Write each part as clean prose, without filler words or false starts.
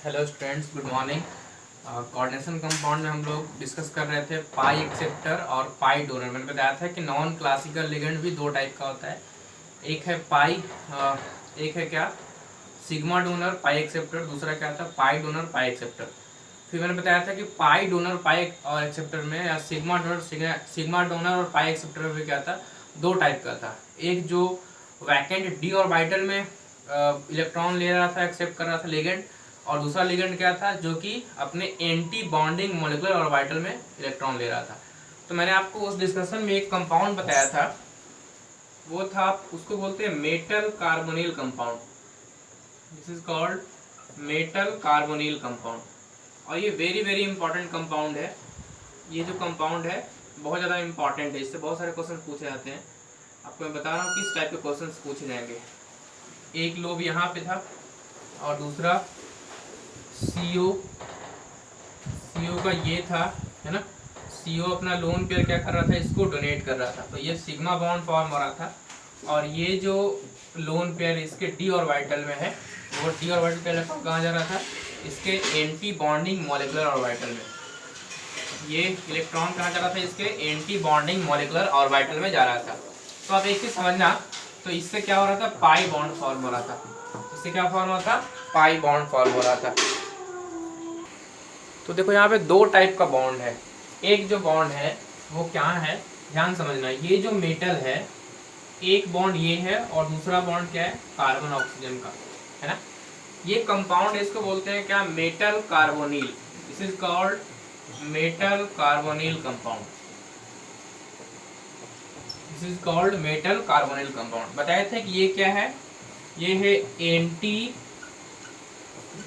Hello students, good morning. Coordination compound में हम लोग डिस्कस कर रहे थे पाई एक्सेप्टर और पाई डोनर। मैंने बताया था कि नॉन क्लासिकल लिगेंड भी दो टाइप का होता है। एक है पाई, एक है क्या, सिग्मा डोनर पाई एक्सेप्टर। दूसरा क्या था, पाई डोनर पाई एक्सेप्टर। फिर मैंने बताया था कि पाई डोनर पाई और एक्सेप्टर में, या सिग्मा डोनर और पाई एक्सेप्टर में क्या था, दो टाइप का था। एक जो वैकेंट डी ऑर्बिटल में इलेक्ट्रॉन ले रहा था, एक्सेप्ट कर रहा था लिगेंड, और दूसरा लिगेंड क्या था जो कि अपने एंटी बॉन्डिंग मॉलिक्यूलर ऑर्बिटल में इलेक्ट्रॉन ले रहा था। तो मैंने आपको उस डिस्कशन में एक कंपाउंड बताया था, वो था, उसको बोलते हैं metal carbonyl compound. This is called metal carbonyl compound, और ये वेरी वेरी इंपॉर्टेंट कंपाउंड है। ये जो कंपाउंड है बहुत ज़्यादा इंपॉर्टेंट है, इससे बहुत सारे क्वेश्चन पूछे जाते हैं। आपको मैं बता रहा हूँ किस टाइप के क्वेश्चन पूछे जाएंगे। एक लोब यहाँ पे था, और दूसरा सीओ का ये था, है ना। सीओ अपना लोन पेयर क्या कर रहा था, इसको डोनेट कर रहा था, तो ये सिग्मा बॉन्ड फॉर्म हो रहा था। और ये जो लोन पेयर इसके डी ऑर्बिटल में है, वो डी ऑर्बिटल पे इलेक्ट्रॉन कहाँ जा रहा था, इसके एंटी बॉन्डिंग मॉलिक्यूलर ऑर्बिटल में। ये इलेक्ट्रॉन कहाँ जा रहा था, इसके एंटी बॉन्डिंग मॉलिक्यूलर ऑर्बिटल में जा रहा था। तो आप एक चीज समझना, तो इससे क्या हो रहा था, पाई बॉन्ड फॉर्म हो रहा था। इससे क्या फॉर्म हो रहा था, पाई बॉन्ड फॉर्म हो रहा था। तो देखो यहाँ पे दो टाइप का बॉन्ड है। एक जो बॉन्ड है वो क्या है, ध्यान समझना। ये जो मेटल है, एक बॉन्ड ये है, और दूसरा बॉन्ड क्या है, कार्बन ऑक्सीजन का, है ना। ये कंपाउंड इसको बोलते हैं क्या, metal carbonyl. This is called metal carbonyl compound. This is called metal carbonyl compound. बताए थे कि ये क्या है, ये है एंटी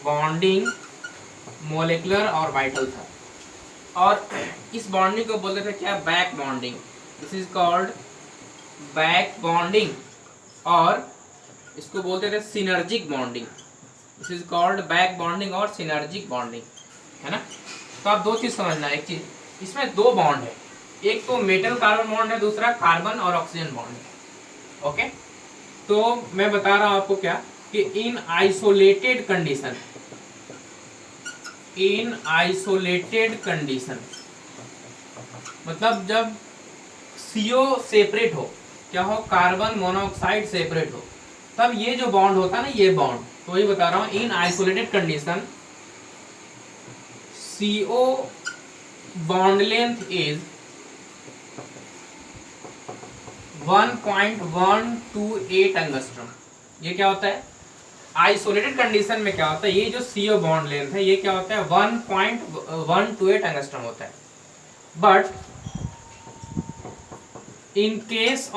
बॉन्डिंग मोलिकुलर ऑर्बिटल था, और इस बॉन्डिंग को बोलते थे क्या, back bonding. This is called back bonding, और इसको बोलते थे synergic bonding. This is called back bonding और सिनर्जिक बॉन्डिंग, है ना। तो आप दो चीज समझना, एक चीज, इसमें दो बॉन्ड है, एक तो मेटल कार्बन बॉन्ड है, दूसरा कार्बन और ऑक्सीजन बॉन्ड है। ओके, तो मैं बता रहा हूं आपको क्या, कि इन आइसोलेटेड कंडीशन, इन आइसोलेटेड कंडीशन, मतलब जब CO सेपरेट हो, क्या हो, कार्बन मोनोऑक्साइड सेपरेट हो, तब ये जो बॉन्ड होता है ना, ये बॉन्ड, तो ये बता रहा हूं, इन isolated condition CO bond length is 1.128 angstrom. ये क्या होता है, आइसोलेटेड कंडीशन में क्या होता है, ये जो CO बॉन्ड लेंथ है, ये क्या होता है, 1.128 एंगस्ट्रॉम होता है। But in case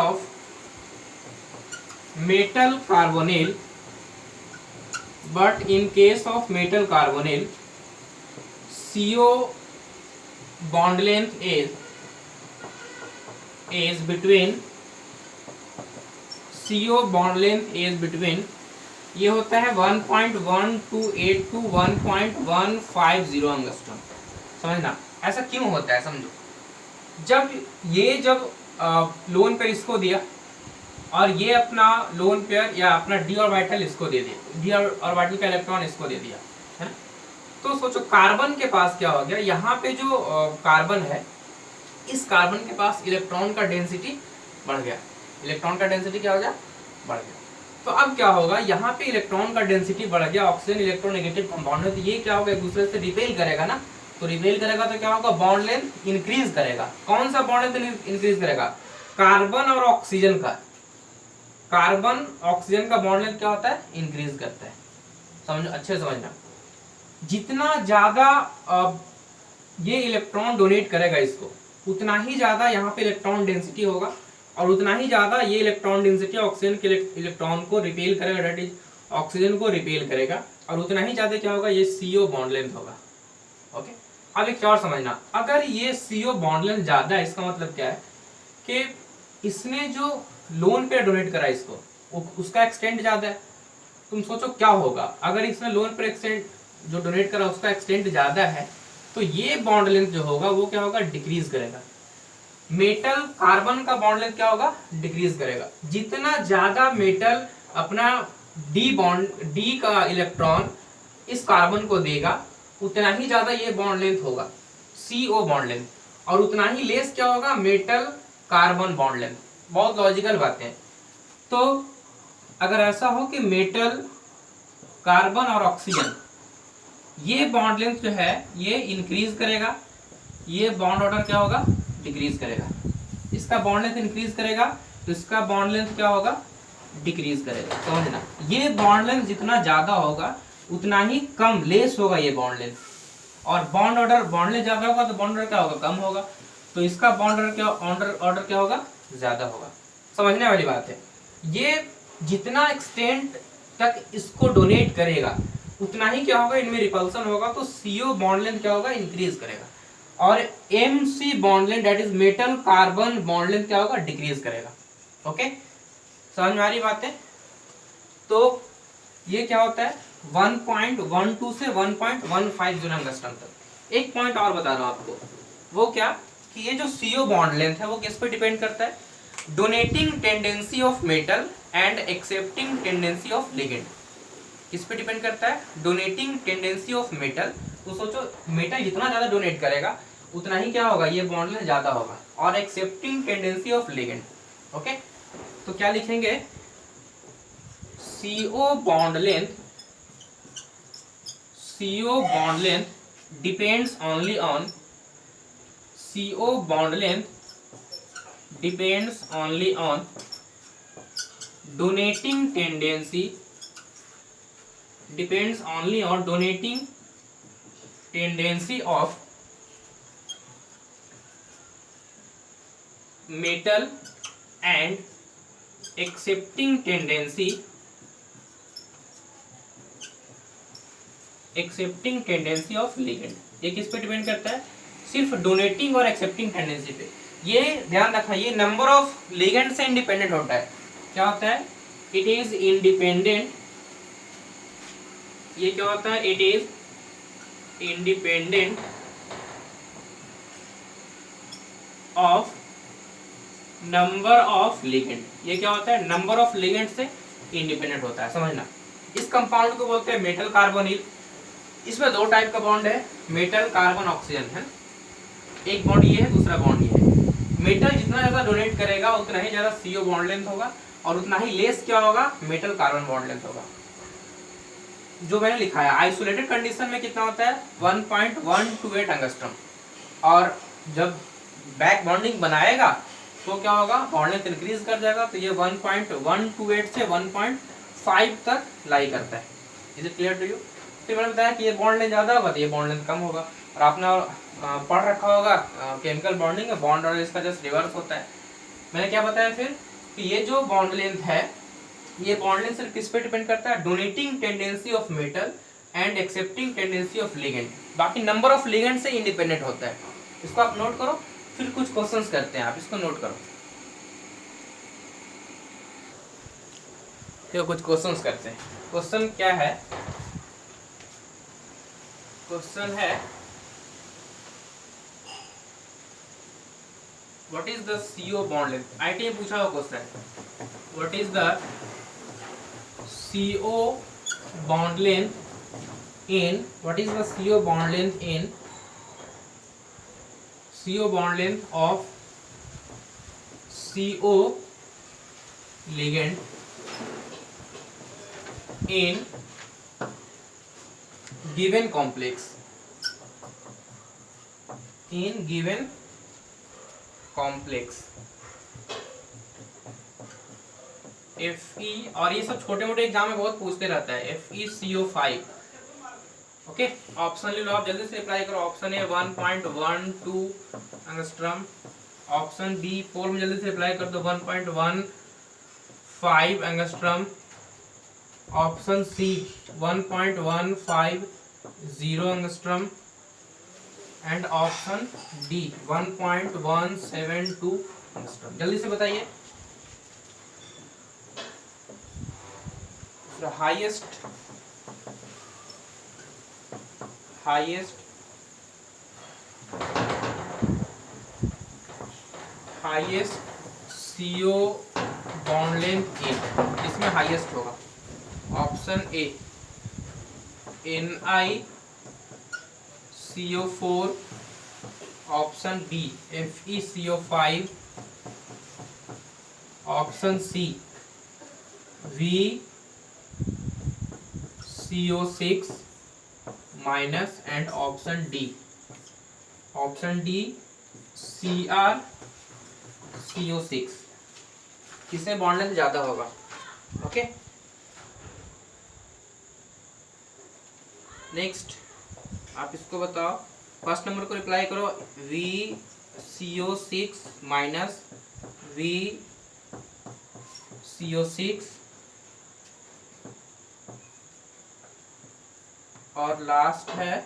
of metal carbonyl, but in case of metal carbonyl, CO bond length is between, CO bond length is between, ये होता है 1.128 to 1.150 एंगस्ट्रॉम। समझना ऐसा क्यों होता है, समझो। जब लोन पेयर इसको दिया, और ये अपना लोन पेयर या अपना डी ऑर्बिटल इसको दे दिया, डी ऑर्बिटल का इलेक्ट्रॉन इसको दे दिया, है ना। तो सोचो कार्बन के पास क्या हो गया, यहाँ पे जो कार्बन है, इस कार्बन के पास इलेक्ट्रॉन का डेंसिटी बढ़ गया। इलेक्ट्रॉन का डेंसिटी क्या हो गया, बढ़ गया। तो अब क्या होगा, यहाँ पे इलेक्ट्रॉन का डेंसिटी बढ़ गया, ऑक्सीजन इलेक्ट्रोनेगेटिव कंपाउंड है, तो ये क्या होगा, एक दूसरे से रिपेल करेगा ना। तो रिपेल करेगा तो क्या होगा, बॉन्ड लेंथ इंक्रीज करेगा। कौन सा बॉन्ड लेंथ इंक्रीज करेगा, कार्बन और ऑक्सीजन का। कार्बन ऑक्सीजन का बॉन्ड लेंथ क्या होता है, इंक्रीज करता है। समझो, अच्छे से समझना। जितना ज्यादा ये इलेक्ट्रॉन डोनेट करेगा इसको, उतना ही ज्यादा यहाँ पे इलेक्ट्रॉन डेंसिटी होगा, और उतना ही ज्यादा ये इलेक्ट्रॉन डेंसिटी ऑक्सीजन के इलेक्ट्रॉन को रिपेल करेगा, दैट इज ऑक्सीजन को रिपेल करेगा, और उतना ही ज्यादा क्या होगा, ये CO बॉन्ड लेंथ होगा। ओके, अब एक और समझना, अगर ये CO बॉन्ड लेंथ ज्यादा है, इसका मतलब क्या है, कि इसने जो लोन पे डोनेट करा इसको, उसका एक्सटेंट ज्यादा है। तुम सोचो क्या होगा, अगर इसने लोन पर एक्सटेंट जो डोनेट करा उसका एक्सटेंट ज्यादा है, तो ये बॉन्ड लेंथ जो होगा वो क्या होगा, डिक्रीज करेगा। मेटल कार्बन का बॉन्ड लेंथ क्या होगा, डिक्रीज करेगा। जितना ज्यादा मेटल अपना डी का इलेक्ट्रॉन इस कार्बन को देगा, उतना ही ज्यादा ये बॉन्ड लेंथ होगा CO बॉन्ड लेंथ, और उतना ही लेस क्या होगा मेटल कार्बन बॉन्ड लेंथ। बहुत लॉजिकल बातें हैं। तो अगर ऐसा हो कि मेटल कार्बन और ऑक्सीजन ये बॉन्ड लेंथ जो है ये इंक्रीज करेगा, ये बॉन्ड ऑर्डर क्या होगा डिक्रीज करेगा। इसका बॉन्ड लेंथ इंक्रीज करेगा तो इसका बॉन्ड लेंथ क्या होगा डिक्रीज करेगा। समझना, ये बॉन्ड लेंथ जितना ज्यादा होगा उतना ही कम लेस होगा ये बॉन्ड लेंथ, और बॉन्ड लेंथ ज्यादा होगा तो बॉन्ड ऑर्डर क्या होगा कम होगा, तो इसका बॉन्ड ऑर्डर क्या होगा ज्यादा होगा। समझने वाली बात है। ये जितना एक्सटेंट तक इसको डोनेट करेगा उतना ही क्या होगा इनमें रिपल्सन होगा, तो CO बॉन्ड लेंथ क्या होगा इंक्रीज करेगा, और MC bond length that is metal carbon bond length क्या होगा डिक्रीज करेगा। ओके, समझ में आ रही बात है। तो ये क्या होता है 1.12 से 1.150 एंगस्ट्रम तक। एक पॉइंट और बता रहा हूं आपको, वो क्या कि ये जो CO बॉन्ड लेंथ है वो किस पे डिपेंड करता है, donating tendency of metal and accepting tendency of ligand. किस पे डिपेंड करता है, डोनेटिंग टेंडेंसी ऑफ मेटल। तो सोचो मेटल जितना ज्यादा डोनेट करेगा उतना ही क्या होगा ये बॉन्ड लेंथ ज्यादा होगा, और accepting tendency of ligand. Okay, तो क्या लिखेंगे CO bond length depends only on CO bond length depends only on donating tendency of metal and accepting tendency of ligand. ये किस पे डिपेंड करता है, सिर्फ डोनेटिंग और एक्सेप्टिंग टेंडेंसी पे। ये ध्यान रखना, ये नंबर ऑफ लिगेंड से इंडिपेंडेंट होता है। क्या होता है, इट इज इंडिपेंडेंट, ये क्या होता है, it is independent of number of ligand. ये क्या होता है, नंबर ऑफ लिगेंड से इंडिपेंडेंट होता है। समझना, इस कंपाउंड को बोलते हैं मेटल कार्बोनिल। इसमें दो टाइप का बॉन्ड है, मेटल कार्बन ऑक्सीजन है। एक बॉन्ड ये है, दूसरा बॉन्ड ये है। मेटल जितना ज्यादा डोनेट करेगा उतना ही ज्यादा CO बॉन्ड लेंथ होगा, और उतना ही लेस क्या होगा मेटल कार्बन बॉन्ड लेंथ होगा। जो मैंने लिखा है आइसोलेटेड कंडीशन में कितना होता है 1.128 एंगस्ट्रम, और जब बैक बॉन्डिंग बनाएगा तो क्या होगा बॉन्ड लेंथ इंक्रीज कर जाएगा, तो ये 1.128 से 1.5 तक लाई करता है। Is it clear to you. फिर मैंने बताया कि ये बॉन्ड लेंथ ज्यादा होगा तो ये बॉन्ड लेंथ कम होगा, और आपने पढ़ रखा होगा केमिकल बॉन्डिंग में बॉन्ड और इसका जस्ट रिवर्स होता है। मैंने क्या बताया फिर कि ये जो बॉन्ड लेंथ है, ये बॉन्ड लेंथ सिर्फ किस पे डिपेंड करता है, donating tendency of metal and accepting tendency of ligand. बाकी नंबर ऑफ लिगेंड से इंडिपेंडेंट होता है। इसको आप नोट करो, फिर कुछ क्वेश्चंस करते हैं, आप इसको नोट करो। तो कुछ क्वेश्चंस करते हैं। क्वेश्चन क्या है, क्वेश्चन है what is the CO bond length. IIT में पूछा हुआ क्वेश्चन है, what is the CO bond length in what is the CO bond length in CO bond length of CO ligand in given complex, in given complex Fe, और ये सब छोटे मोटे exam में बहुत पूछते रहता है, FeCO5। ओके, ऑप्शन ले लो आप, जल्दी से अप्लाई करो। Option A 1.12 angstrom, option B 4 में जल्दी से अप्लाई कर दो 1.15 angstrom, option C 1.150 angstrom, and option D 1.172 angstrom. जल्दी से बताइए। The highest CO bond length in, इसमें हाईएस्ट होगा option A NiCO4, option B FeCO5, option C VCO6 minus and option D CrCO6। किसमें बॉन्ड लेंथ ज्यादा होगा? Okay, next आप इसको बताओ। फर्स्ट नंबर को रिप्लाई करो, VCO6 माइनस VCO6, और लास्ट है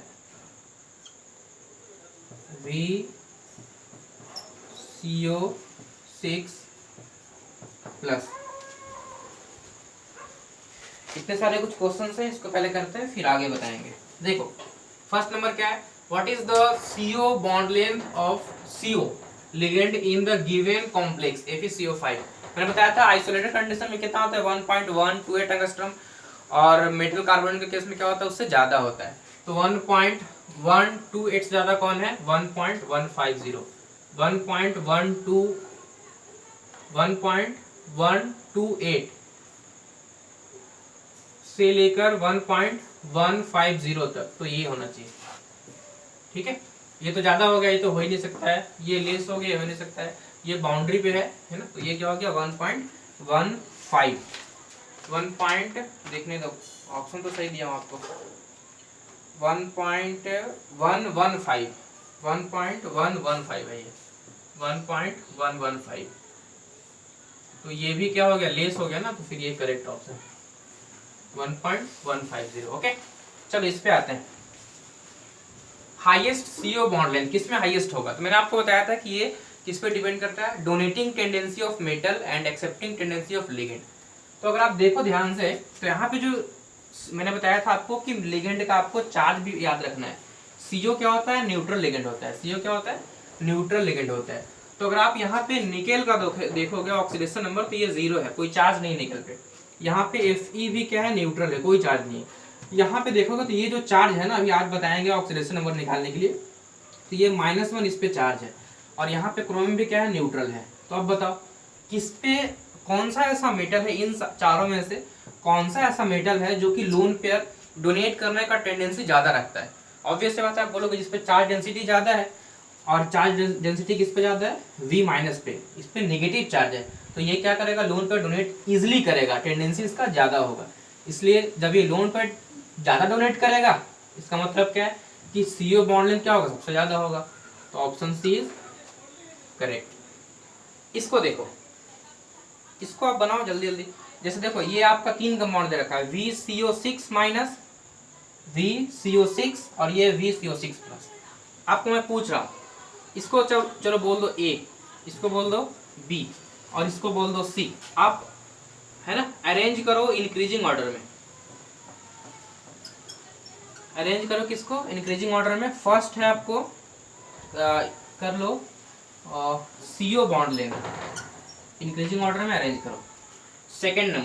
VCO6 प्लस। इतने सारे कुछ क्वेश्चंस हैं, इसको पहले करते हैं फिर आगे बताएंगे। देखो फर्स्ट नंबर क्या है, what is the CO bond length of CO ligand in the given complex FeCO5। मैंने बताया था आइसोलेटेड कंडीशन में कितना होता है 1.128 एंगस्ट्रॉम, और मेटल कार्बन के केस में क्या होता है उससे ज्यादा होता है। तो 1.128 से ज्यादा कौन है? 1.150, 1.128 से लेकर 1.150 तक, तो ये होना चाहिए। ठीक है, ये तो ज्यादा हो गया, ये तो हो ही नहीं सकता है, ये लेस हो गया, ये हो नहीं सकता है, ये बाउंड्री पे है ना, तो ये क्या हो गया 1.15। 1 पॉइंट देखने दो, ऑप्शन तो सही दिया हूं आपको, 1.115, 1.115 है ये, 1.115। तो ये भी क्या हो गया, लेस हो गया ना, तो फिर ये करेक्ट ऑप्शन 1.150। ओके, चलो इस पे आते हैं। हाईएस्ट CO बॉन्ड लेंथ किस में हाईएस्ट होगा? तो मैंने आपको बताया था कि ये किस पे डिपेंड करता है, donating tendency of metal and accepting tendency of ligand. तो अगर आप देखो ध्यान से, तो यहाँ पे जो मैंने बताया था आपको कि लिगेंड का आपको चार्ज भी याद रखना है। CO क्या होता है? न्यूट्रल लिगेंड होता है। CO क्या होता है? न्यूट्रल लिगेंड होता है। तो अगर आप यहाँ पे निकेल का देखोगे ऑक्सीडेशन नंबर, तो ये 0 है, कोई चार्ज नहीं निकल पे। यहाँ पे Fe भी क्या है? न्यूट्रल है, कोई चार्ज नहीं है। यहाँ पे देखोगे तो ये जो चार्ज है ना, अभी आज बताएंगे ऑक्सीडेशन नंबर निकालने के लिए, तो ये -1 इस पे चार्ज है, और यहाँ पे क्रोमियम भी क्या है? न्यूट्रल है। तो अब बताओ किस पे कौन सा ऐसा मेटल है, इन चारों में से कौन सा ऐसा मेटल है जो कि लोन पेयर डोनेट करने का टेंडेंसी ज्यादा रखता है? ऑब्वियस बात है, आप बोलोगे जिस पे चार्ज डेंसिटी ज्यादा है, और चार्ज डेंसिटी किस पे ज्यादा है? V- पे, इस पे नेगेटिव चार्ज है, तो ये क्या करेगा? लोन पेयर डोनेट इजिली करेगा, टेंडेंसी इसका ज्यादा होगा। इसलिए जब ये लोन पेयर ज्यादा डोनेट करेगा, इसका मतलब क्या है कि CO बॉन्ड लेंथ क्या होगा? सबसे ज्यादा होगा। तो ऑप्शन सी इज करेक्ट। इसको देखो, इसको आप बनाओ जल्दी जल्दी। जैसे देखो ये आपका 3 कंपाउंड दे रखा है, VCO6 माइनस VCO6 और ये VCO6 प्लस। आपको मैं पूछ रहा हूँ, इसको चलो बोल दो A, इसको बोल दो B, और इसको बोल दो C। आप है ना अरेंज करो इंक्रीजिंग ऑर्डर में, अरेंज करो किसको? इंक्रीजिंग ऑर्डर में। फर्स्ट है आपको कर लो CO बॉन्ड लेना, इंक्रीजिंग ऑर्डर में अरेंज करो। सेकंड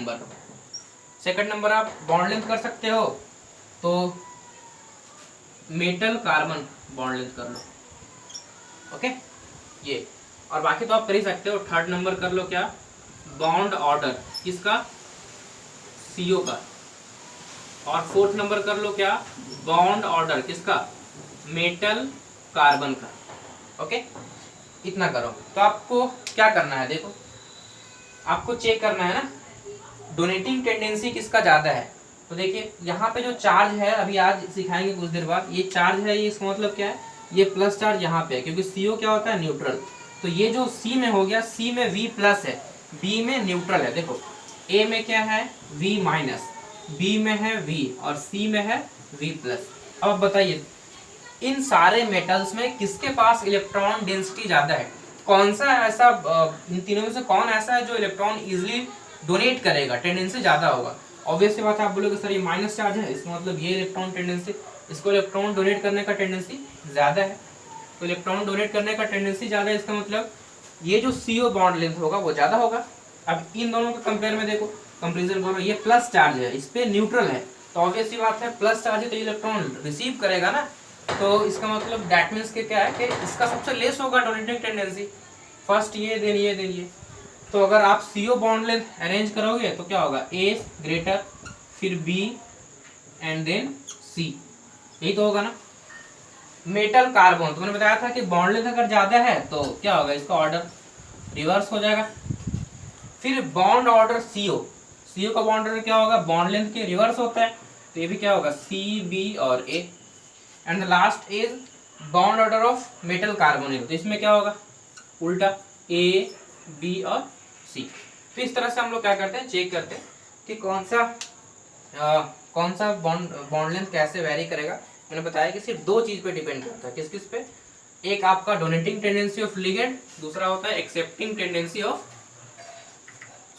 नंबर आप बॉन्ड लेंथ कर सकते हो तो मेटल कार्बन बॉन्ड लेंथ कर लो। ओके, ये और बाकी तो आप कर ही सकते हो। थर्ड नंबर कर लो क्या? बॉन्ड ऑर्डर किसका? CO का। और फोर्थ नंबर कर लो क्या? बॉन्ड ऑर्डर किसका? मेटल कार्बन का। ओके, इतना करो। तो आपको क्या करना है, देखो आपको चेक करना है ना डोनेटिंग टेंडेंसी किसका ज्यादा है। तो देखिए यहाँ पे जो चार्ज है, अभी आज सिखाएंगे कुछ देर बाद, ये चार्ज है, ये इसका मतलब क्या है? ये प्लस चार्ज यहाँ पे है, क्योंकि CO क्या होता है? न्यूट्रल। तो ये जो C में हो गया, C में V प्लस है, B में न्यूट्रल है। देखो A में क्या है? V माइनस, B में है V, और C में है V प्लस। अब बताइए इन सारे मेटल्स में किसके पास इलेक्ट्रॉन डेंसिटी ज्यादा है? कौन सा ऐसा इन तीनों में से कौन ऐसा है जो इलेक्ट्रॉन इजिली डोनेट करेगा, टेंडेंसी ज्यादा होगा? ऑब्वियस सी बात है, आप बोलोगे सर ये माइनस चार्ज है, इसका मतलब ये इलेक्ट्रॉन टेंडेंसी, इसको इलेक्ट्रॉन डोनेट करने का टेंडेंसी ज्यादा है। तो इलेक्ट्रॉन डोनेट करने का टेंडेंसी ज्यादा है, इसका मतलब ये जो CO बॉन्ड लेंथ होगा वो ज्यादा होगा। अब इन दोनों के कंपेयर में देखो, कंपेरिजन करो, ये प्लस चार्ज है, इस पे न्यूट्रल है, तो ऑब्वियस सी बात है प्लस चार्ज है तो इलेक्ट्रॉन रिसीव करेगा ना, तो इसका मतलब दैट मीन्स के क्या है कि इसका सबसे लेस होगा डोनेटिंग टेंडेंसी, फर्स्ट ये देन ये देन ये। तो अगर आप CO बॉन्ड लेंथ अरेंज करोगे तो क्या होगा, A ग्रेटर, फिर B एंड देन C, यही तो होगा ना। मेटल कार्बन तो मैंने बताया था कि बॉन्ड लेंथ अगर ज्यादा है तो क्या होगा, इसका ऑर्डर रिवर्स हो जाएगा। फिर बॉन्ड ऑर्डर CO का बॉन्ड ऑर्डर क्या होगा, बॉन्ड लेंथ के रिवर्स होता है, तो ये भी क्या होगा C B और A। And the last is bond order of metal carbonyl, तो इसमें क्या होगा उल्टा A B और C। तो इस तरह से हम लोग क्या करते हैं, चेक करते हैं कि कौन सा बॉन्ड लेंथ कैसे वेरी करेगा। मैंने बताया कि सिर्फ दो चीज पे डिपेंड करता है, किस किस पे, एक आपका डोनेटिंग टेंडेंसी ऑफ लिगेंड, दूसरा होता है accepting tendency of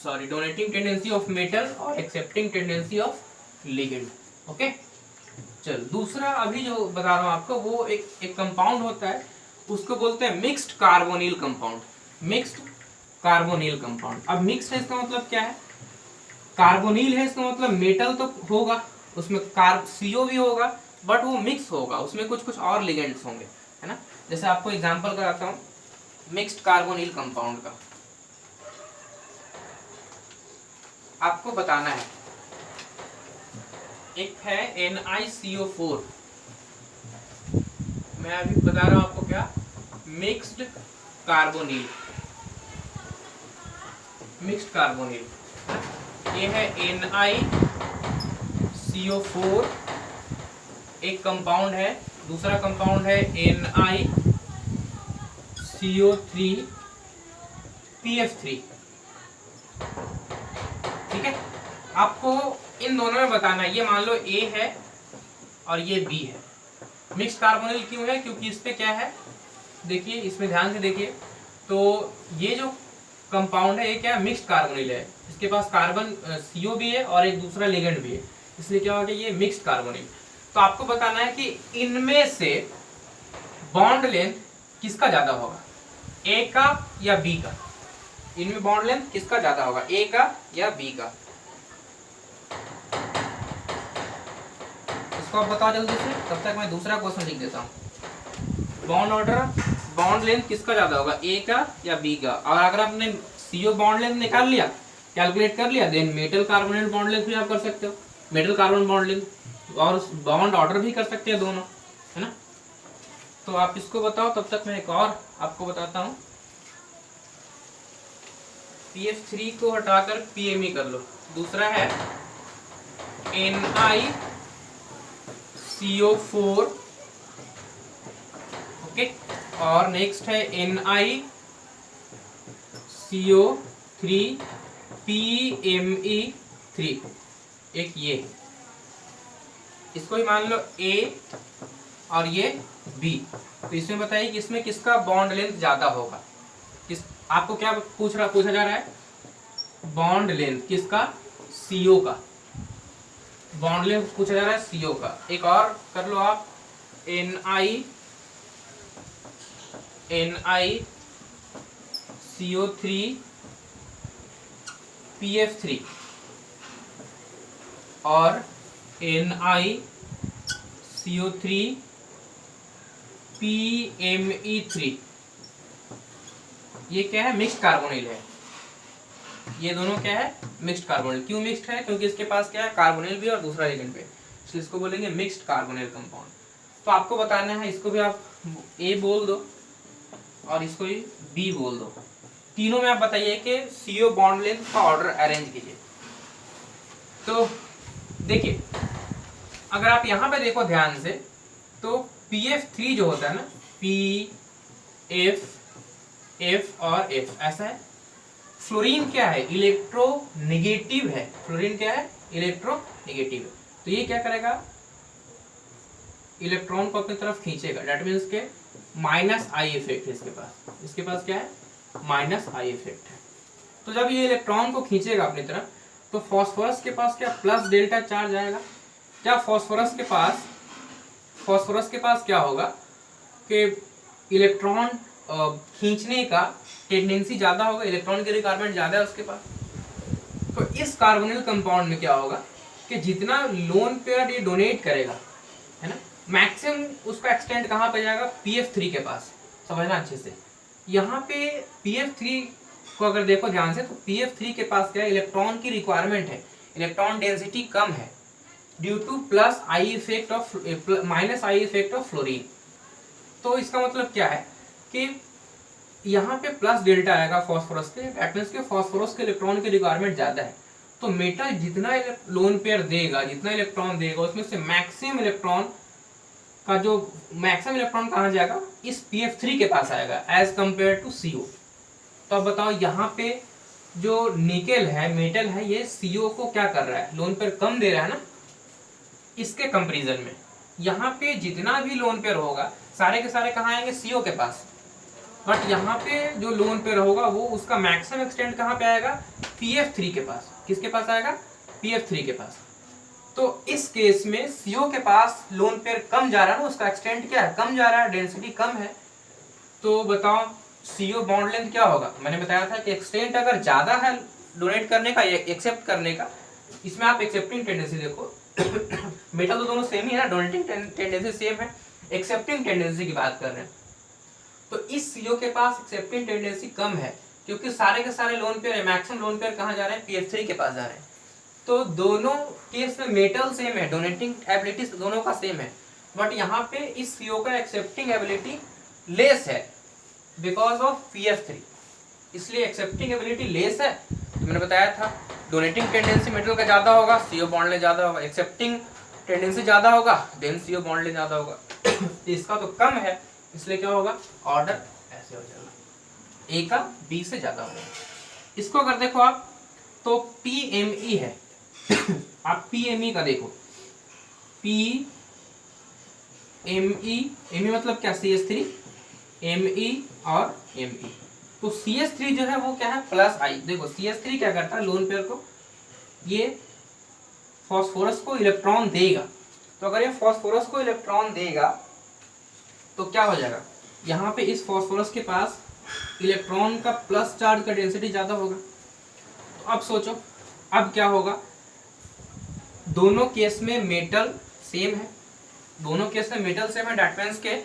donating tendency of metal और accepting tendency of ligand. Okay, चल दूसरा अभी जो बता रहा हूँ आपको, वो एक कंपाउंड होता है, उसको बोलते हैं mixed carbonyl compound. Mixed carbonyl compound, अब मिक्स्ड है इसका मतलब क्या है, कार्बोनिल है इसका मतलब मेटल तो होगा उसमें, CO भी होगा, बट वो मिक्स होगा, उसमें कुछ कुछ और लिगेंड्स होंगे, है ना। जैसे आपको एग्जांपल कराता हूँ मिक्स्ड कार्बोनिल कंपाउंड का, आपको बताना है, एक है NiCO4, मैं अभी बता रहा हूं आपको क्या, मिक्स्ड कार्बोनिल, मिक्स्ड कार्बोनिल, ये है NiCO4 एक कंपाउंड है, दूसरा कंपाउंड है NiCO3PF3, ठीक है। आपको इन दोनों में बताना है, ये मान लो A है और ये B है। मिक्स्ड कार्बोनिल क्यों है, क्योंकि इस पे क्या है, देखिए इसमें ध्यान से देखिए, तो ये जो कंपाउंड है ये क्या है, मिक्स्ड कार्बोनिल है, इसके पास कार्बन CO भी है और एक दूसरा लिगेंड भी है, इसलिए क्या हो गया ये मिक्स्ड कार्बोनिल। तो आपको बताना है कि इनमें से बॉन्ड लेंथ किसका ज्यादा होगा, A का या B का, इनमें बॉन्ड लेंथ किसका ज्यादा होगा, A का या B का, इसको आप बताओ जल्दी से, तब तक मैं दूसरा क्वेश्चन लिख देता हूँ। बॉन्ड ऑर्डर, बॉन्ड लेंथ किसका ज्यादा होगा, A का या B का। और अगर आपने CO बॉन्ड लेंथ निकाल लिया, कैलकुलेट कर लिया, then metal carbonate bond length भी आप कर सकते हो, मेटल कार्बन बॉन्ड लेंथ, और बॉन्ड ऑर्डर भी कर सकते हैं दोनों, है ना। तो आप इसको बताओ, तब तक मैं एक और आपको बताता हूँ। PF3 को हटाकर PME कर लो, दूसरा है NiCO4, ओके, और नेक्स्ट है NiCO3PME3, एक ये, इसको ही मान लो A और ये B। तो इसमें बताइए कि इसमें किसका बॉन्ड लेंथ ज्यादा होगा, किस, आपको क्या पूछा जा रहा है, बॉन्ड लेंथ किसका, CO का, बॉन्ड लेंथ पूछा जा रहा है CO का। एक और कर लो आप, NiCO3PF3 और NiCO3PME3, ये क्या है, मिक्स्ड कार्बोनिल है, ये दोनों क्या है, मिक्स्ड कार्बोनिल। क्यों मिक्स्ड है, क्योंकि इसके पास क्या है, कार्बोनिल भी और दूसरा लिगेंड भी, इसलिए इसको बोलेंगे मिक्स्ड कार्बोनिल कंपाउंड। तो आपको बताना है, इसको भी आप A बोल दो और इसको भी B बोल दो, तीनों में आप बताइए कि CO बॉन्ड लेंथ का ऑर्डर अरेंज कीजिए। तो देखिए, अगर आप यहाँ पे देखो ध्यान से, तो PF3 जो होता है ना, P F F और F ऐसा है। फ्लोरीन क्या है, इलेक्ट्रोनेगेटिव है, फ्लोरीन क्या है, इलेक्ट्रोनेगेटिव है, तो ये क्या करेगा, इलेक्ट्रॉन को अपनी तरफ खींचेगा, दैट मीन्स के माइनस आई इफेक्ट है इसके पास क्या है, माइनस आई इफेक्ट है। तो जब ये इलेक्ट्रॉन को खींचेगा अपनी तरफ, तो फास्फोरस के पास क्या प्लस डेल्टा चार्ज आएगा। क्या फास्फोरस के पास क्या होगा कि इलेक्ट्रॉन खींचने का टेंडेंसी ज्यादा होगा, इलेक्ट्रॉन की रिक्वायरमेंट ज्यादा है उसके पास, तो इस कार्बोनिल कंपाउंड में क्या होगा कि जितना लोन पेयर ये डोनेट करेगा, है ना, मैक्सिमम उसका एक्सटेंड कहाँ पे जाएगा, PF3 के पास। समझना अच्छे से, यहाँ पे PF3 को अगर देखो ध्यान से, तो PF3 के पास क्या है, इलेक्ट्रॉन की रिक्वायरमेंट है, इलेक्ट्रॉन डेंसिटी कम है due two plus I effect of minus I effect of fluorine. तो इसका मतलब क्या है कि यहाँ पे प्लस डेल्टा आएगा फॉस्फोरस के, दैट मींस के फॉस्फोरस के इलेक्ट्रॉन की रिक्वायरमेंट ज्यादा है। तो मेटल जितना लोन पेयर देगा, जितना इलेक्ट्रॉन देगा, उसमें से मैक्सिमम इलेक्ट्रॉन का जो मैक्सिमम इलेक्ट्रॉन कहाँ जाएगा, इस PF3 के पास आएगा एज कंपेयर टू CO। तो अब बताओ यहाँ पे जो निकेल है, मेटल है, ये CO को क्या कर रहा है, लोन पेयर कम दे रहा है ना। इसके कंपैरिजन में यहाँ पे जितना भी लोन पेयर होगा सारे के सारे कहाँ आएंगे, CO के पास। बट यहाँ पे जो लोन पेयर होगा वो उसका मैक्सिमम एक्सटेंड कहाँ पे आएगा, PF3 के पास। किसके पास आएगा, PF3 के पास। तो इस केस में CO के पास लोन पेयर कम जा रहा है ना, उसका एक्सटेंड क्या है, कम जा रहा है, डेंसिटी कम है। तो बताओ CO बॉन्ड लेंथ क्या होगा। मैंने बताया था कि एक्सटेंट अगर ज्यादा है डोनेट करने का, एक्सेप्ट करने का, इसमें आप एक्सेप्टिंग टेंडेंसी देखो मेटल तो दोनों सेम ही है ना, डोनेटिंग टेंडेंसी सेम है, एक्सेप्टिंग टेंडेंसी की बात कर रहे हैं। तो इस CO के पास एक्सेप्टिंग टेंडेंसी कम है, क्योंकि सारे के सारे lone pair, maximum lone pair कहाँ जा रहे हैं, PF3 के पास जा रहे हैं। तो दोनों केस में मेटल सेम है, डोनेटिंग एबिलिटी दोनों का सेम है, बट यहाँ पे इस CO का एक्सेप्टिंग एबिलिटी लेस है बिकॉज ऑफ PF3, इसलिए एक्सेप्टिंग एबिलिटी लेस है। तो मैंने बताया था डोनेटिंग टेंडेंसी मेटल का ज्यादा होगा, CO बॉन्ड लेंथ ज्यादा होगा, एक्सेप्टिंग टेंडेंसी ज्यादा होगा, देन CO बॉन्ड लेंथ ज्यादा होगा। इसका तो कम है, इसलिए क्या होगा, ऑर्डर ऐसे हो जाएगा, A का B से ज्यादा होगा। इसको अगर देखो आप तो PME है आप PME का देखो, PME मतलब क्या, CH3, Me और Me। तो CH3 जो है वो क्या है, प्लस I। देखो CH3 क्या करता है, लोन पेयर को, ये फॉस्फोरस को इलेक्ट्रॉन देगा। तो अगर ये फॉस्फोरस को इलेक्ट्रॉन देगा तो क्या हो जाएगा, यहाँ पे इस फॉस्फोरस के पास इलेक्ट्रॉन का प्लस चार्ज का डेंसिटी ज्यादा होगा। तो अब सोचो अब क्या होगा, दोनों केस में मेटल सेम है, दोनों केस में मेटल सेम है, दैट मींस के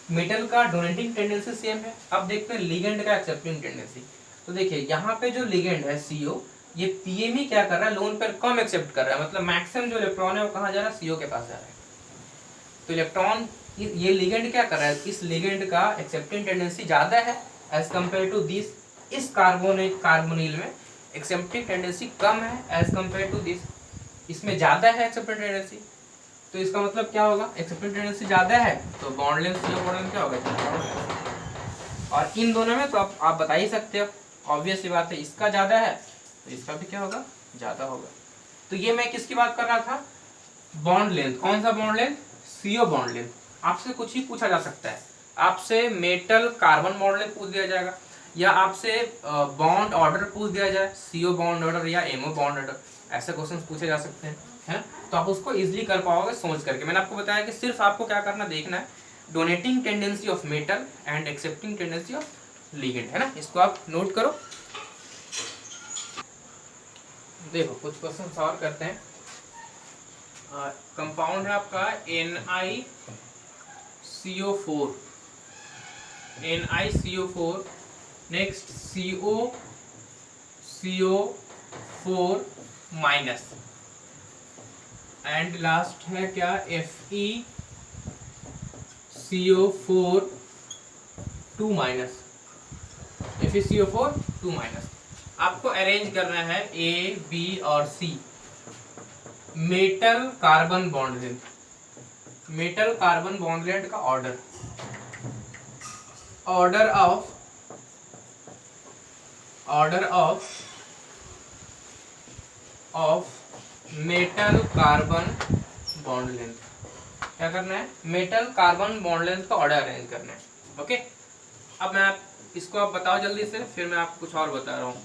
मेटल का डोनेटिंग टेंडेंसी सेम है। अब देखते हैं लिगेंड का एक्सेप्टिंग टेंडेंसी। तो देखिए यहाँ पे जो लिगेंड है CO, ये PME क्या कर रहा है, लोन पेयर कम एक्सेप्ट कर रहा है, मतलब मैक्सिमम जो इलेक्ट्रॉन है वो कहाँ जा रहा है, CO के पास जा रहा है। तो इलेक्ट्रॉन, ये लिगेंड क्या कर रहा है, इस लिगेंड का एक्सेप्टिंग टेंडेंसी ज्यादा है एज कंपेयर टू दिस। इस कार्बोनिल में एक्सेप्टिंग टेंडेंसी कम है एज कंपेयर टू दिस, इसमें ज्यादा है एक्सेप्टिंग टेंडेंसी। तो इसका मतलब क्या होगा, एक्सेप्टिंग टेंडेंसी ज्यादा है तो bond length, CO bond length क्या होगा, और इन दोनों में तो आप बता ही सकते हो, ऑब्वियस सी बात है, इसका ज्यादा है तो इसका भी क्या होगा, ज्यादा होगा। तो ये मैं किसकी बात कर रहा था, बॉन्ड लेंथ। कौन सा bond length, CO bond length. आपसे कुछ ही पूछा जा सकता है, आपसे मेटल कार्बन बॉन्ड लेंथ पूछ दिया जाएगा, या आपसे बॉन्ड ऑर्डर पूछ दिया जाए, CO बॉन्ड ऑर्डर या MO बॉन्ड ऑर्डर, ऐसे क्वेश्चन पूछे जा सकते हैं। तो आप उसको इजीली कर पाओगे सोच करके। मैंने आपको बताया कि सिर्फ आपको क्या करना, देखना है donating tendency of metal and accepting tendency of ligand, है ना, इसको आप नोट करो। देखो कुछ क्वेश्चन और करते हैं। कंपाउंड है आपका NiCO4, NiCO4, next CO4 minus, and last है क्या, FeCO4 2 माइनस, FeCO4 2 माइनस। आपको अरेंज करना है A, B और C, metal carbon bond length, metal carbon bond length का order, order of metal carbon bond length. क्या करना है, मेटल कार्बन बॉन्ड लेंथ का ऑर्डर अरेंज करना है। ओके, अब मैं इसको आप बताओ जल्दी से, फिर मैं आपको कुछ और बता रहा हूँ।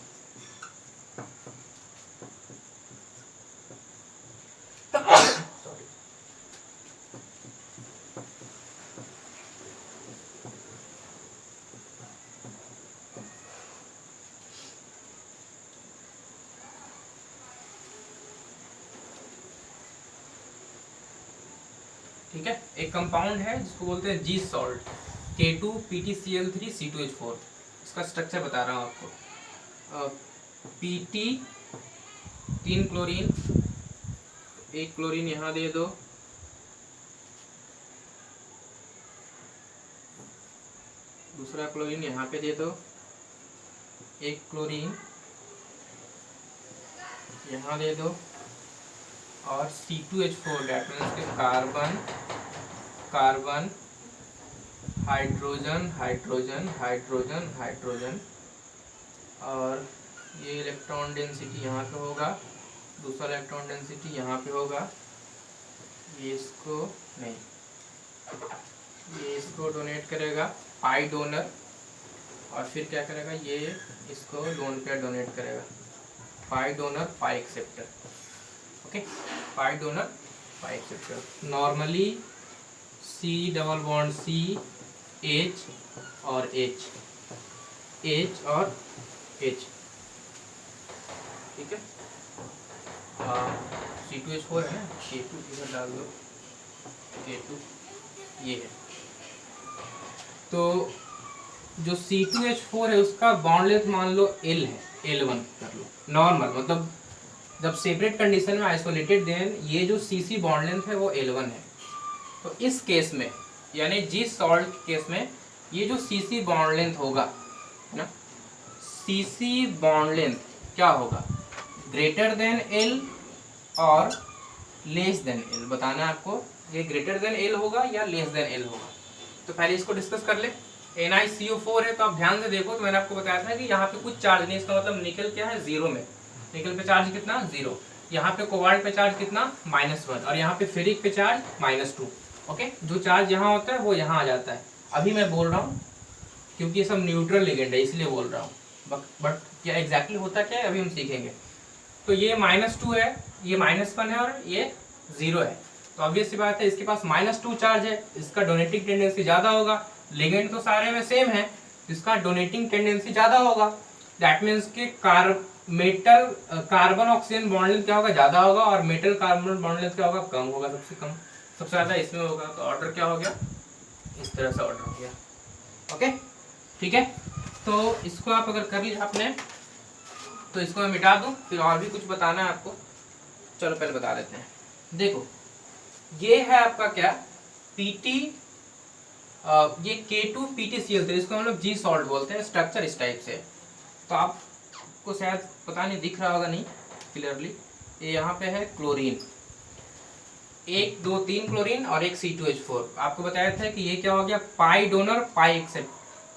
ठीक है। एक कंपाउंड है जिसको बोलते हैं जी सॉल्ट, K2PtCl3C2H4। इसका स्ट्रक्चर बता रहा हूँ आपको। Pt 3 क्लोरीन, एक क्लोरीन यहाँ दे दो, दूसरा क्लोरीन यहाँ पे दे दो, एक क्लोरीन यहाँ दे दो, और C2H4 डेट मीन्स के carbon carbon hydrogen hydrogen hydrogen hydrogen, और ये इलेक्ट्रॉन डेंसिटी यहाँ पे होगा, दूसरा इलेक्ट्रॉन डेंसिटी यहाँ पे होगा, ये इसको नहीं, ये इसको डोनेट करेगा पाई डोनर, और फिर क्या करेगा, ये इसको लोन पेयर डोनेट करेगा, pi donor pi acceptor. Okay, pi donor pi acceptor. Normally C double bond C, H और H, H और H, ठीक है। C2H4 है ना, K2 इधर डाल दो, K2 ये है। तो जो C2H4 है उसका बॉन्ड लेंथ मान लो L है, L1 कर लो नॉर्मल, मतलब जब सेपरेट कंडीशन में आइसोलेटेड, देन ये जो CC बॉन्ड लेंथ है वो L1 है। तो इस केस में यानी जी सॉल्ट केस में ये जो CC बॉन्ड लेंथ होगा ना, CC बॉन्ड लेंथ क्या होगा, ग्रेटर देन L और लेस देन L। बताना आपको ये ग्रेटर देन L होगा या लेस देन L होगा। तो पहले इसको डिस्कस कर ले। NiCO4 है तो आप ध्यान से देखो, तो मैंने आपको बताया था कि यहाँ पे कुछ चार्ज नहीं, इसका मतलब निकल क्या है, जीरो में, निकल पे चार्ज कितना, जीरो। यहाँ पे कोबाल्ट पे चार्ज कितना, -1, और यहाँ पे फेरिक पे चार्ज -2। ओके, जो चार्ज यहाँ होता है वो यहाँ आ जाता है। अभी मैं बोल रहा हूँ क्योंकि ये सब न्यूट्रल लिगेंड है इसलिए बोल रहा हूँ, बट क्या एग्जैक्टली होता क्या है अभी हम सीखेंगे। तो ये -2 है, ये -1 है और ये 0 है। तो ऑब्वियस सी बात है इसके पास -2 चार्ज है, इसका डोनेटिंग टेंडेंसी ज़्यादा होगा। लिगेंड तो सारे में सेम है, इसका डोनेटिंग टेंडेंसी ज़्यादा होगा। दैट मीन्स कि metal carbon oxygen bond length क्या होगा, ज़्यादा होगा, और मेटल कार्बन बॉन्ड लेंथ क्या होगा, कम होगा, सबसे कम, सबसे ज़्यादा इसमें होगा। तो ऑर्डर क्या हो गया, इस तरह से ऑर्डर हो गया। ओके, ठीक है। तो इसको आप अगर कर लिया आपने तो इसको मैं मिटा दूं, फिर और भी कुछ बताना है आपको। चलो पहले बता देते हैं। देखो ये है आपका क्या, पीटी, ये K2PtCl3, इसको हम लोग जी सॉल्ट बोलते हैं। स्ट्रक्चर इस टाइप से, तो आपको शायद पता नहीं, दिख रहा होगा नहीं क्लियरली। ये यहाँ पे है क्लोरीन, 1 2 3 क्लोरीन और एक C2H4। आपको बताया था कि ये क्या हो गया, पाई डोनर पाई एक्सेप्ट,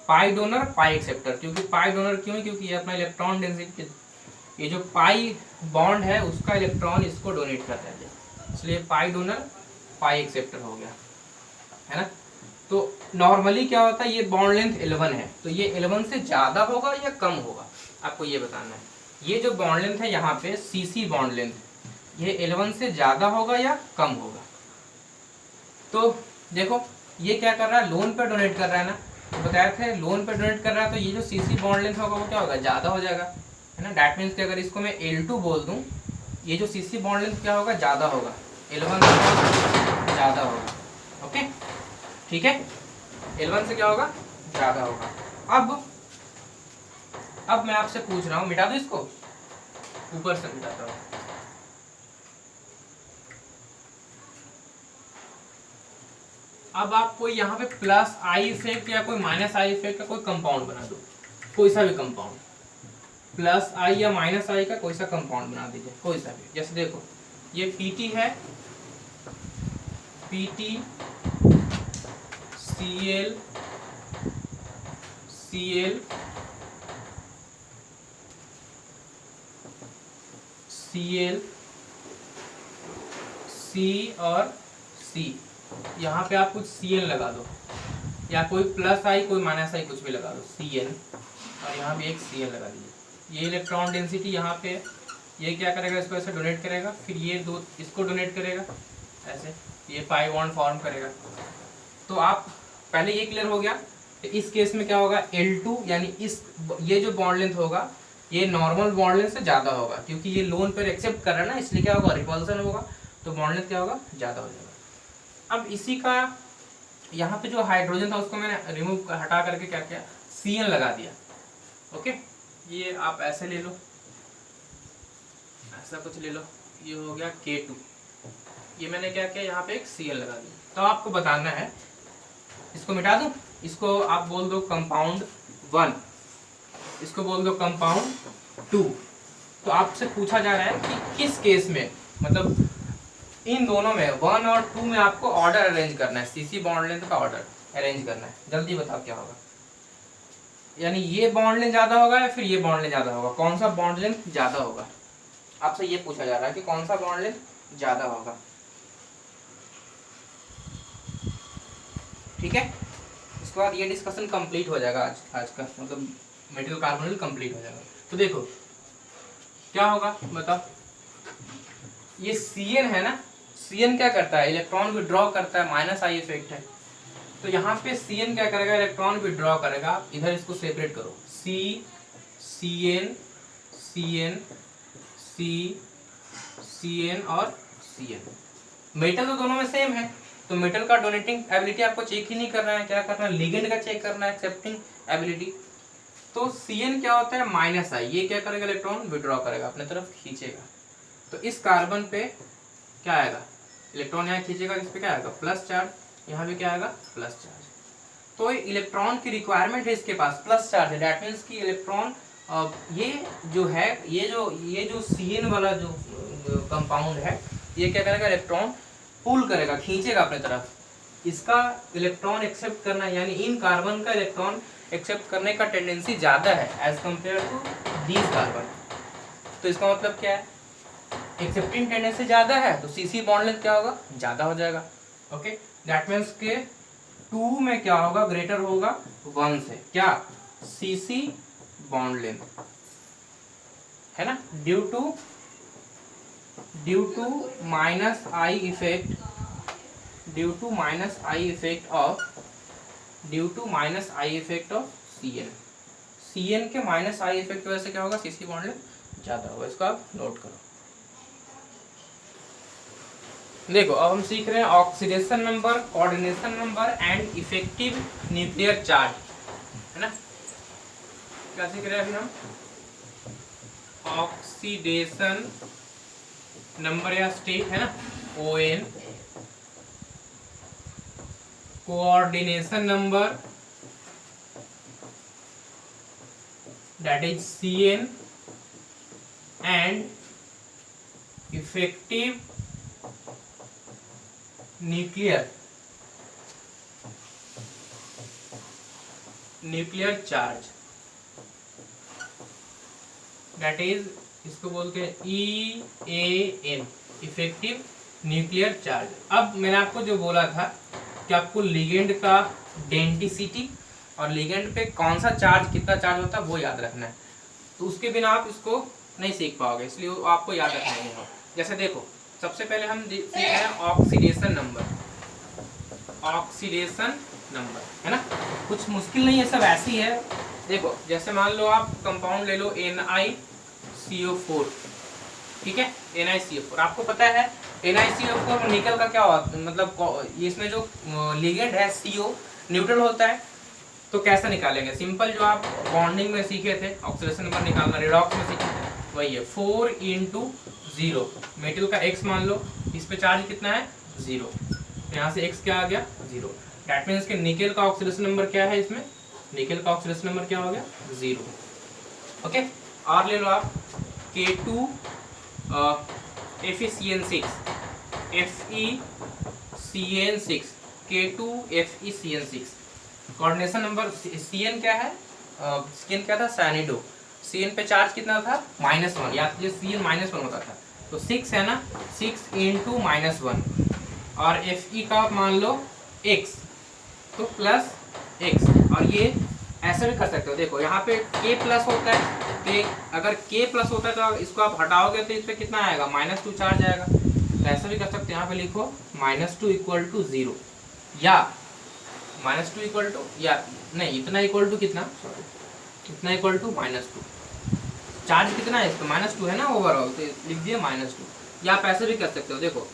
पाई डोनर पाई एक्सेप्टर। क्योंकि पाई डोनर क्यों है, क्योंकि ये अपना इलेक्ट्रॉन डेंसिटी, ये जो पाई बॉन्ड है उसका इलेक्ट्रॉन इसको डोनेट करता है, इसलिए पाई डोनर पाई एक्सेप्टर हो गया, है ना। तो नॉर्मली क्या होता है, ये बॉन्ड लेंथ 11 है, तो ये 11 से ज़्यादा होगा या कम होगा, आपको ये बताना है। ये जो बॉन्ड लेंथ है यहाँ पे CC बॉन्ड लेंथ, ये 11 से ज़्यादा होगा या कम होगा। तो देखो ये क्या कर रहा है, लोन पे डोनेट कर रहा है ना, तो बताया थे लोन पे डोनेट कर रहा है, तो ये जो CC बॉन्ड लेंथ होगा वो क्या होगा, ज़्यादा हो जाएगा, है ना। डैट मीन्स कि अगर इसको मैं L2 बोल दूँ, ये जो CC बॉन्ड लेंथ क्या होगा, ज़्यादा होगा, 11 से ज़्यादा होगा। ओके, ठीक है, 11 से क्या होगा, ज़्यादा होगा। अब मैं आपसे पूछ रहा हूँ, मिटा दूँ इसको, ऊपर से मिटाता हूँ। अब आप कोई यहाँ पे प्लस आई इफेक्ट या कोई माइनस आई इफेक्ट का कोई कंपाउंड बना दो, कोई सा भी कंपाउंड, प्लस आई या माइनस आई का कोई सा कंपाउंड बना दीजिए, कोई सा भी। जैसे देखो ये Pt है, Pt Cl Cl Cl C और C, यहाँ पे आप कुछ Cl लगा दो, या कोई प्लस आई कोई माइनस आई कुछ भी लगा दो, Cl, और यहाँ भी एक Cl लगा दीजिए। ये इलेक्ट्रॉन डेंसिटी यहाँ पे, ये क्या करेगा, इसको ऐसे डोनेट करेगा, फिर ये दो इसको डोनेट करेगा, ऐसे ये पाई बॉन्ड फॉर्म करेगा। तो आप पहले ये क्लियर हो गया। तो इस केस में क्या होगा, L2 यानी ये जो बॉन्ड लेंथ होगा ये नॉर्मल बॉन्ड लेंथ से ज़्यादा होगा, क्योंकि ये लोन पर एक्सेप्ट कर रहा है ना, इसलिए क्या होगा, रिपल्सन होगा, तो बॉन्ड लेंथ क्या होगा, ज़्यादा हो जाएगा। अब इसी का यहाँ पे जो हाइड्रोजन था उसको मैंने रिमूव हटा करके क्या किया, Cn लगा दिया। ओके, ये आप ऐसे ले लो, ऐसा कुछ ले लो, ये हो गया K2। ये मैंने क्या किया, यहाँ पे एक Cl लगा दिया। तो आपको बताना है, इसको मिटा दूं, इसको आप बोल दो कंपाउंड 1, इसको बोल दो कंपाउंड 2। तो आपसे पूछा जा रहा है कि किस केस में, मतलब इन दोनों में 1 और 2 में आपको ऑर्डर अरेंज करना है, सीसी बॉन्ड लेंथ का ऑर्डर अरेंज करना है। जल्दी बताओ क्या होगा, यानी ये बॉन्ड लेंथ ज्यादा होगा या फिर ये बॉन्ड लेंथ ज्यादा होगा, कौन सा बॉन्ड लेंथ ज्यादा होगा, आपसे ये पूछा जा रहा है कि कौन सा बॉन्ड लेंथ ज्यादा होगा। ठीक है, इसके बाद ये डिस्कशन कंप्लीट हो जाएगा आज का, मतलब मेटल कार्बोनिल कंप्लीट हो जाएगा। तो देखो क्या होगा बताओ, ये Cn है ना, Cn क्या करता है, इलेक्ट्रॉन विड्रॉ करता है, माइनस आई इफेक्ट है। तो यहाँ पे Cn क्या करेगा, इलेक्ट्रॉन विड्रॉ करेगा। इधर इसको सेपरेट करो, Cn Cn Cn और Cn। मेटल तो दोनों में सेम है, तो मेटल का डोनेटिंग एबिलिटी आपको चेक ही नहीं करना है, क्या करना है, लिगेंड का चेक करना है, एक्सेप्टिंग एबिलिटी। तो Cn क्या होता है, माइनस आई, ये क्या करेगा, इलेक्ट्रॉन विड्रॉ करेगा, अपने तरफ खींचेगा। तो इस कार्बन पे क्या आएगा, इलेक्ट्रॉन यहाँ खींचेगा, इस पे क्या आएगा, प्लस चार्ज, यहाँ पे क्या आएगा, प्लस चार्ज। तो इलेक्ट्रॉन की रिक्वायरमेंट है इसके पास, प्लस चार्ज है, दैट मीन्स कि इलेक्ट्रॉन ये जो है, ये जो Cn वाला जो कंपाउंड है, ये क्या करेगा, इलेक्ट्रॉन पुल करेगा, खींचेगा अपने तरफ। इसका इलेक्ट्रॉन एक्सेप्ट करना, यानी इन कार्बन का इलेक्ट्रॉन एक्सेप्ट करने का टेंडेंसी ज्यादा है as compared to these carbon. तो इसका मतलब क्या है, एक्सेप्टिंग टेंडेंसी ज्यादा है, तो सीसी बॉन्ड लेंथ क्या होगा, ज्यादा हो जाएगा। ओके, दैट मीन्स के 2 में क्या होगा, ग्रेटर होगा 1 से, क्या, सीसी बॉन्ड लेंथ है ना, due to minus I effect, due to minus I effect of Cn के माइनस आई इफेक्ट की वजह से क्या होगा, सीसी बॉन्ड लेंथ ज्यादा होगा। इसको आप नोट करो। देखो अब हम सीख रहे हैं oxidation number, coordination number and effective nuclear charge, है ना। क्या सीख रहे हैं अभी हम, ऑक्सीडेशन नंबर या स्टेट है ना, ON, coordination number that is Cn and effective nuclear charge that is, इसको बोलते हैं EAN, इफेक्टिव न्यूक्लियर चार्ज। अब मैंने आपको जो बोला था कि आपको लिगेंड का डेंसिटी और लिगेंड पे कौन सा चार्ज, कितना चार्ज होता है वो याद रखना है, तो उसके बिना आप इसको नहीं सीख पाओगे, इसलिए आपको याद रखना है। जैसे देखो, सबसे पहले हम सीख रहे हैं ऑक्सीडेशन नंबर, है ना, कुछ मुश्किल नहीं है, सब ऐसी है। देखो जैसे मान लो आप कंपाउंड ले लो NiCO4, ठीक है, NiCO4, आपको पता है NiCO4 निकल का क्या हुआ, मतलब इसमें जो लिगेंड है CO न्यूट्रल होता है, तो कैसे निकालेंगे, सिंपल जो आप बॉन्डिंग में सीखे थे, ऑक्सीडेशन नंबर निकालना रिडॉक्स में सीखे थे, वही है 4 × 0, मेटल का X मान लो, इस पे चार्ज कितना है, 0, यहाँ से X क्या आ गया, 0। दैट मीन्स कि निकेल का ऑक्सीडेशन नंबर क्या है, इसमें निकेल का ऑक्सीडेशन नंबर क्या हो गया, 0। ओके, और ले लो आप K2 FeCN6, K2FeCN6, coordination number Cn क्या है, Cn क्या था, साइनिडो, Cn पे चार्ज कितना था, -1, या जो Cn -1 होता था, तो 6 है ना, 6 × -1, और Fe का मान लो X, तो प्लस X, और ये ऐसे भी कर सकते हो। देखो यहाँ पे K प्लस होता है, K अगर K प्लस होता है तो इसको आप हटाओगे तो इस पर कितना आएगा, -2 चार्ज आएगा, तो ऐसे भी कर सकते हैं। यहाँ पे लिखो -2 = 0, या -2 इक्वल टू, या नहीं, इतना इक्वल टू कितना, सॉरी, इतना इक्वल टू -2, चार्ज कितना है इसका, -2 है ना ओवरऑल, तो लिख दिए -2। या आप ऐसे भी कर सकते हो, देखो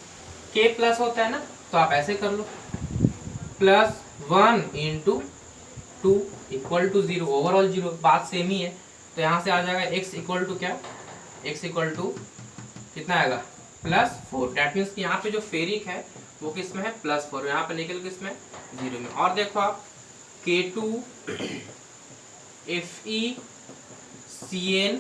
K प्लस होता है ना, तो आप ऐसे कर लो, +1 इंटू 2 इक्वल टू 0, ओवरऑल 0, बात सेम ही है। तो यहाँ से आ जाएगा x इक्वल टू क्या, x इक्वल टू कितना आएगा +4। डैट मीन्स कि यहाँ पे जो फेरिक है वो किस में है +4, यहाँ पे निकल किस में 0 में। और देखो आप K2 FeCN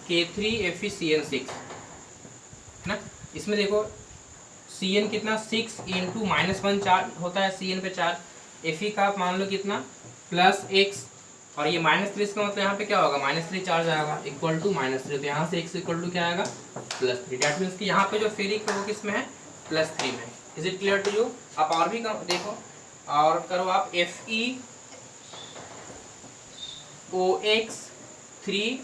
K3 FeCN6 ना, इसमें देखो Cn कितना 6 इंटू -1 चार्ज होता है Cn पे चार्ज, Fe का मान लो कितना +x, और ये -3 इसका मतलब यहाँ पे क्या होगा -3 चार्ज आएगा इक्वल टू -3, तो यहाँ से x इक्वल टू क्या आएगा +3। डैट मीन्स कि यहाँ पे जो फेरिक है वो किस में है +3 में। Is it clear to you? आप और भी देखो और करो आप FeOX3 3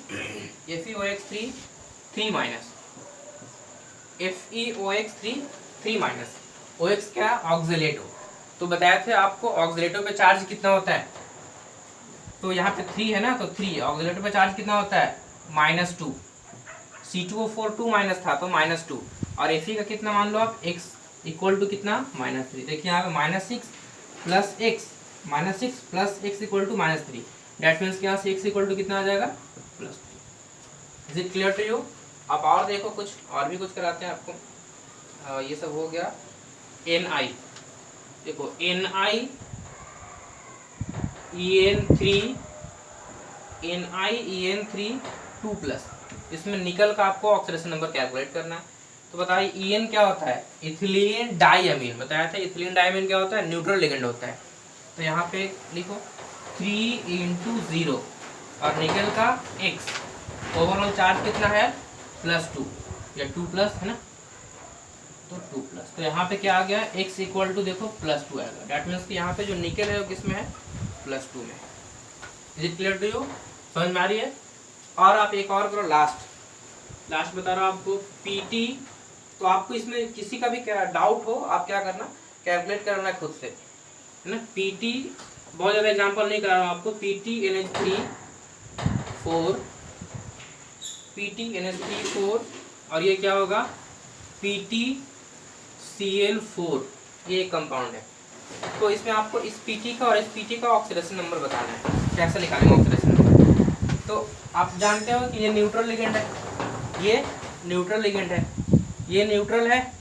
OX क्या है ऑक्सिलेटो। तो बताए थे आपको ऑक्सिलेटो पे चार्ज कितना होता है, तो यहाँ पे 3 है ना, तो 3 ऑक्सिलेटो पे चार्ज कितना होता है -2, C2O4 2 माइनस था तो -2, और Fe का कितना मान लो आप x इक्वल टू कितना -3। देखिए यहाँ पे -6 plus x equal to -3, that means यहाँ से x इक्वल टू कितना आ जाएगा +3। Is it clear to you? आप और देखो कुछ और भी कुछ कराते हैं आपको। ये सब हो गया Ni, देखो Ni EN3 2+, इसमें निकल का आपको ऑक्सीडेशन नंबर कैलकुलेट करना है। तो बताइए EN क्या होता है, इथिलीन डाइअमीन। बताया था इथिलीन डाइअमीन क्या होता है, न्यूट्रल लिगेंड होता है। तो यहाँ पे लिखो 3 × 0 और निकल का x, ओवरऑल चार्ज कितना है +2 या 2+ है ना, तो 2+, तो यहाँ पे क्या आ गया x इक्वल टू देखो +2 आएगा। डैट मीन्स कि यहाँ पे जो निकल है वो किस में है +2 में। Is it clear to you? समझ में आ रही है? और आप एक और करो, लास्ट बता रहा हूँ आपको PT। तो आपको इसमें किसी का भी क्या डाउट हो आप क्या करना, कैलकुलेट करना खुद से है ना। PT बहुत ज़्यादा एग्जांपल नहीं करा रहा हूँ आपको, PTNH3 और ये क्या होगा PTCl4, ये एक कंपाउंड है। तो इसमें आपको इस PT का और इस PT का ऑक्सीडेशन नंबर बताना है, कैसे निकालेंगे ऑक्सीडेशन नंबर। तो आप जानते हो कि ये न्यूट्रल लिगेंड है, ये न्यूट्रल लिगेंड है, ये न्यूट्रल है,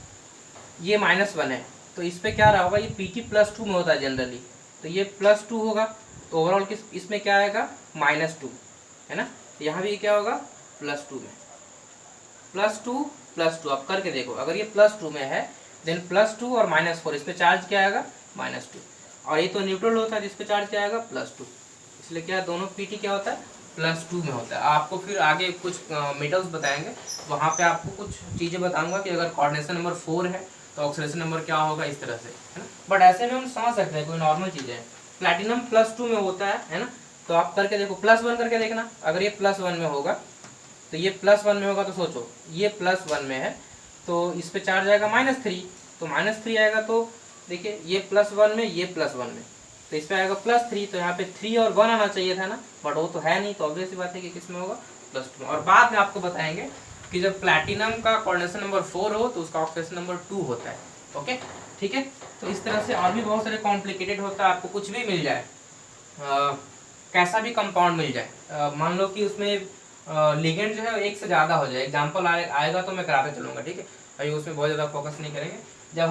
ये -1 है, तो इस पे क्या रहा होगा, ये PT +2 में होता है जनरली, तो ये +2 होगा, तो ओवरऑल किस इसमें क्या आएगा -2 है ना। यहाँ भी क्या होगा +2 में, +2 आप करके देखो, अगर ये +2 में है देन +2 और -4, इस पे चार्ज क्या आएगा -2, और ये तो न्यूट्रल होता है जिस पे चार्ज क्या आएगा +2, इसलिए क्या दोनों PT क्या होता है +2 में होता है। आपको फिर आगे कुछ मेटल्स बताएंगे, वहाँ पे आपको कुछ चीज़ें बताऊंगा कि अगर कोऑर्डिनेशन नंबर 4 है तो ऑक्सीडेशन नंबर क्या होगा, इस तरह से है ना। बट ऐसे में हम समझ सकते हैं, कोई नॉर्मल चीज़ें हैं। प्लैटिनम +2 में होता है ना, तो आप करके देखो, +1 करके देखना, अगर ये +1 में होगा तो ये +1 में होगा, तो सोचो ये +1 में है तो इस पे चार्ज आएगा -3, तो -3 आएगा, तो देखिए ये +1 में, ये +1 में, तो इस पे आएगा +3, तो यहाँ पे 3 और 1 आना चाहिए था ना, बट वो तो है नहीं, तो ऑब्वियस सी बात है कि किस में होगा +2 में। और बाद में आपको बताएंगे कि जब प्लैटिनम का कोऑर्डिनेशन नंबर 4 हो तो उसका ऑक्सीडेशन नंबर 2 होता है। ओके ठीक है, तो इस तरह से और भी बहुत सारे कॉम्प्लिकेटेड होता है, आपको कुछ भी मिल जाए, कैसा भी कंपाउंड मिल जाए, मान लो कि उसमें लिगेंड जो है एक से ज़्यादा हो जाए, एग्जाम्पल आएगा तो मैं कराते चलूँगा, ठीक है, अभी उसमें बहुत ज़्यादा फोकस नहीं करेंगे। जब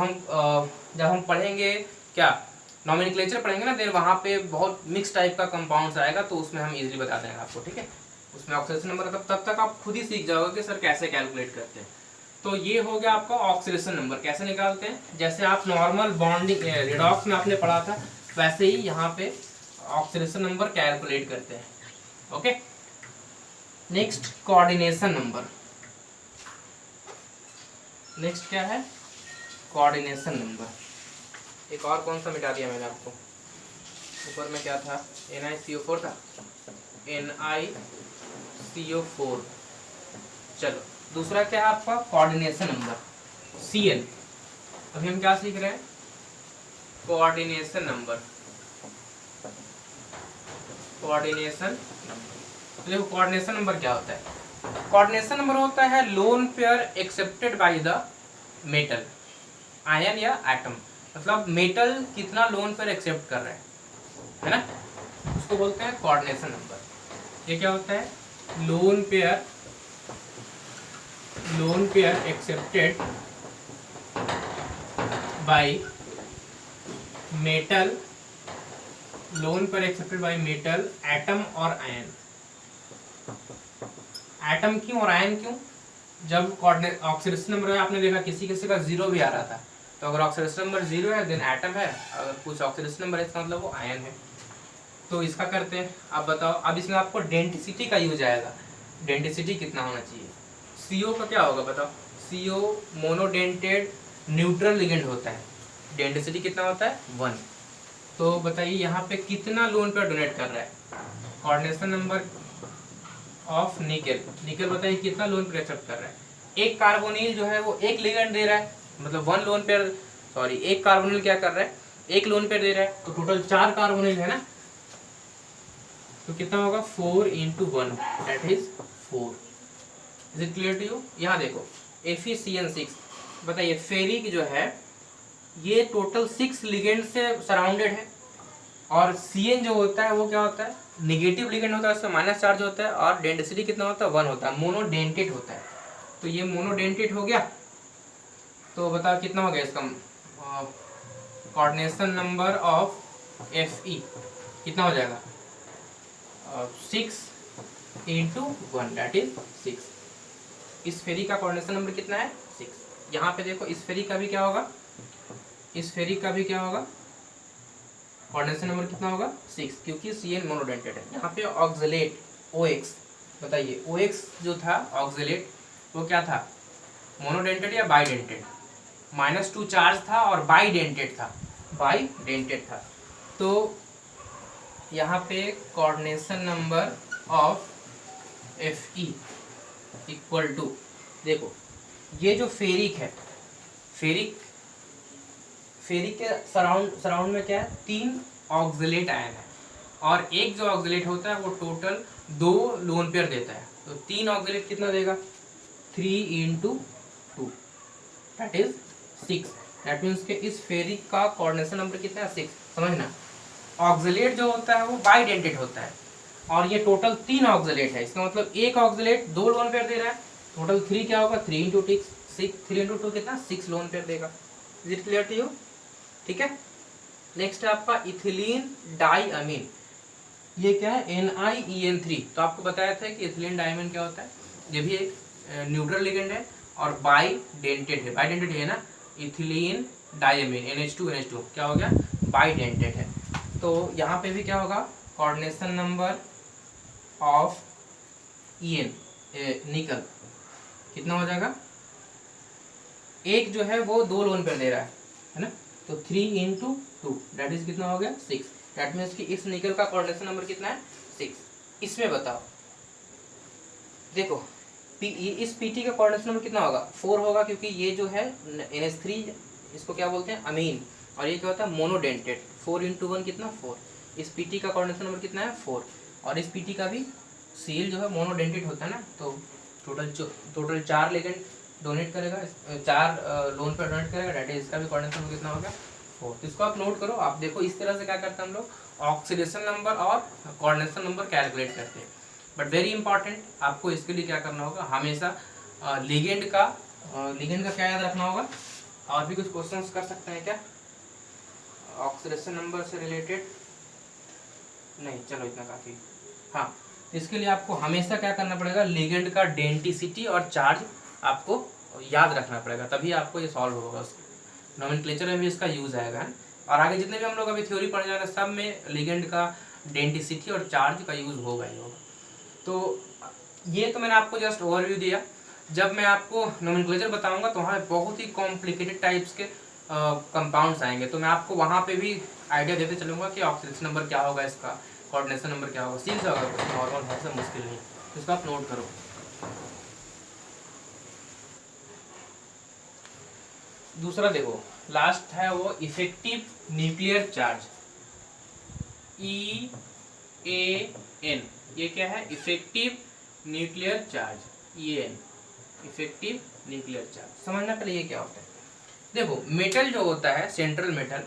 हम पढ़ेंगे क्या नॉमेनक्लेचर पढ़ेंगे ना, देन वहाँ पे बहुत मिक्स टाइप का कंपाउंड्स आएगा, तो उसमें हम इजीली बता देंगे आपको, ठीक है। उसमें ऑक्सीडेशन नंबर तब तक आप खुद ही सीख जाओगे कि सर कैसे कैलकुलेट करते हैं। तो ये हो गया आपका ऑक्सीडेशन नंबर कैसे निकालते हैं, जैसे आप नॉर्मल बॉन्डिंग रिडॉक्स में आपने पढ़ा था वैसे ही यहाँ पे ऑक्सीडेशन नंबर कैलकुलेट करते हैं। Okay, next coordination number, next क्या है कोऑर्डिनेशन नंबर। एक और कौन सा मिटा दिया मैंने आपको, ऊपर में क्या था NiCO4 था, NiCO4। चलो दूसरा क्या है आपका कोऑर्डिनेशन नंबर Cl। अभी हम क्या सीख रहे हैं, कोऑर्डिनेशन नंबर। कोऑर्डिनेशन, तो देखो कोऑर्डिनेशन नंबर क्या होता है, कोऑर्डिनेशन नंबर होता है lone pair accepted by the metal, ion या एटम, मतलब मेटल कितना लोन पेयर एक्सेप्ट कर रहा है ना, उसको बोलते हैं कोऑर्डिनेशन नंबर। ये क्या होता है, lone pair accepted by metal, lone pair accepted by metal, atom और आयन। एटम क्यों और आयन क्यों? जब कोऑर्डिनेट ऑक्सीडेशन नंबर है, आपने देखा किसी किसी का 0 भी आ रहा था, तो अगर ऑक्सीडेशन नंबर 0 है देन एटम है, अगर कुछ ऑक्सीडेशन नंबर है इसका मतलब वो आयन है। तो इसका करते हैं, आप बताओ। अब इसमें आपको डेंसिटी का यूज आएगा, डेंसिटी कितना होना चाहिए। CO का क्या होगा बताओ, CO मोनोडेंटेड न्यूट्रल लिगेंड होता है, डेंसिटी कितना होता है 1। तो बताइए यहाँ पे कितना लोन पेयर डोनेट कर रहा है, coordination number of nickel, nickel बताइए कितना लोन पेयर एक्सेप्ट कर रहा है। एक कार्बोनिल जो है वो एक लिगेंड दे रहा है, मतलब 1 लोन पेयर, सॉरी एक कार्बोनिल क्या कर रहा है, एक लोन पेयर दे रहा है, तो टोटल 4 कार्बोनिल है ना, तो कितना होगा 4 × 1 that is 4। Is it clear to you? यहाँ देखो FeCN6, बताइए फेरिक जो है ये टोटल 6 लिगेंड से सराउंडेड है, और Cn जो होता है वो क्या होता है, निगेटिव लिगेंड होता है, उसमें माइनस चार्ज होता है, और डेंसिटी कितना होता है 1 होता है, मोनोडेंटेट होता है। तो ये मोनोडेंटेट हो गया, तो बताओ कितना हो गया इसका कोऑर्डिनेशन नंबर ऑफ Fe कितना हो जाएगा, 6 × 1 दैट इज 6। इस फेरी का कोऑर्डिनेशन नंबर कितना है 6। यहाँ पे देखो इस फेरी का भी क्या होगा, इस फेरी का भी क्या होगा, कोऑर्डिनेशन नंबर कितना होगा 6, क्योंकि Cn मोनोडेंटेड है। यहाँ पे ऑक्सलेट OX, बताइए OX जो था ऑक्सलेट वो क्या था, मोनोडेंटेड या बाइडेंटेड, -2 चार्ज था और बाइडेंटेड था, बाइडेंटेड था। तो यहाँ पे coordination number of Fe equal to, देखो ये जो फेरिक है, फेरिक के सराउंड में क्या है, 3 ऑक्सलेट आयन है, और एक जो ऑक्सलेट होता है वो टोटल 2 लोन पेयर देता है, तो 3 ऑक्सलेट कितना देगा 3 × 2 दैट इज 6। दैट मीन्स के इस फेरिक का कोऑर्डिनेशन नंबर कितना है 6। समझना, ऑक्सलेट जो होता है वो बाइडेंटेड होता है, और ये टोटल 3 ऑक्सलेट है, इसका मतलब एक ऑक्सलेट 2 लोन पेयर दे रहा है, टोटल 3 क्या होगा 3 × 6, 3 × 2 कितना 6 लोन पेयर देगा। Is it clear to you? ठीक है। नेक्स्ट है आपका इथिलीन डाइअमीन, ये क्या है NiEN3। तो आपको बताया था कि इथिलीन डाइअमीन क्या होता है, ये भी एक न्यूट्रल लिगेंड है और बाइडेंटेड है ना, इथिलीन डाइअमीन NH2 क्या हो गया बाइडेंटेड है। तो यहाँ पे भी क्या होगा, कोऑर्डिनेशन नंबर ऑफ EN निकल कितना हो जाएगा, एक जो है वो 2 लोन पेयर दे रहा है ना, तो 3 × 2 दैट इज कितना हो गया 6। दैट मीन्स कि इस निकल का कोऑर्डिनेशन नंबर कितना है 6। इसमें बताओ, देखो इस PT का कोऑर्डिनेशन नंबर कितना होगा 4 होगा, क्योंकि ये जो है NH3 इसको क्या बोलते हैं अमीन, और ये क्या होता है मोनोडेंटेड, 4 × 1 कितना 4। इस PT का कोऑर्डिनेशन नंबर कितना है 4, और इस PT का भी Cl जो है मोनोडेंटेड होता है ना, तो टोटल 4 लिगेंड डोनेट करेगा, 4 लोन पर डोनेट करेगा, डेट इसका भी कोऑर्डिनेशन नंबर कितना होगा 4। तो इसको आप नोट करो। आप देखो इस तरह से क्या करते हैं हम लोग, ऑक्सीडेशन नंबर और कोऑर्डिनेशन नंबर कैलकुलेट करते हैं। बट वेरी इंपॉर्टेंट, आपको इसके लिए क्या करना होगा, हमेशा लिगेंड का क्या याद रखना होगा। और भी कुछ क्वेश्चंस कर सकते हैं क्या ऑक्सीडेशन नंबर से रिलेटेड? नहीं, चलो इतना काफ़ी। हाँ, इसके लिए आपको हमेशा क्या करना पड़ेगा, लिगेंड का डेंसिटी और चार्ज आपको याद रखना पड़ेगा, तभी आपको ये सॉल्व होगा। नोमेनक्लेचर में भी इसका यूज आएगा, और आगे जितने भी हम लोग अभी थ्योरी पढ़ जाएगा सब में लिगेंड का डेंसिटी और चार्ज का यूज होगा ही होगा। तो ये तो मैंने आपको जस्ट ओवरव्यू दिया। जब मैं आपको नोमेनक्लेचर बताऊंगा तो वहाँ बहुत ही कॉम्प्लिकेटेड टाइप्स के कंपाउंड्स आएंगे, तो मैं आपको वहाँ पे भी आइडिया देते चलूँगा कि ऑक्सीडेशन नंबर क्या होगा, इसका कोऑर्डिनेशन नंबर क्या होगा। सीन से होगा, कुछ नॉर्मल है, सब मुश्किल नहीं, इसको आप नोट करो। दूसरा देखो, लास्ट है वो इफेक्टिव न्यूक्लियर चार्ज, EAN। ये क्या है, effective nuclear charge. EN effective nuclear charge. समझना पहले ये क्या होता है। देखो मेटल जो होता है सेंट्रल मेटल,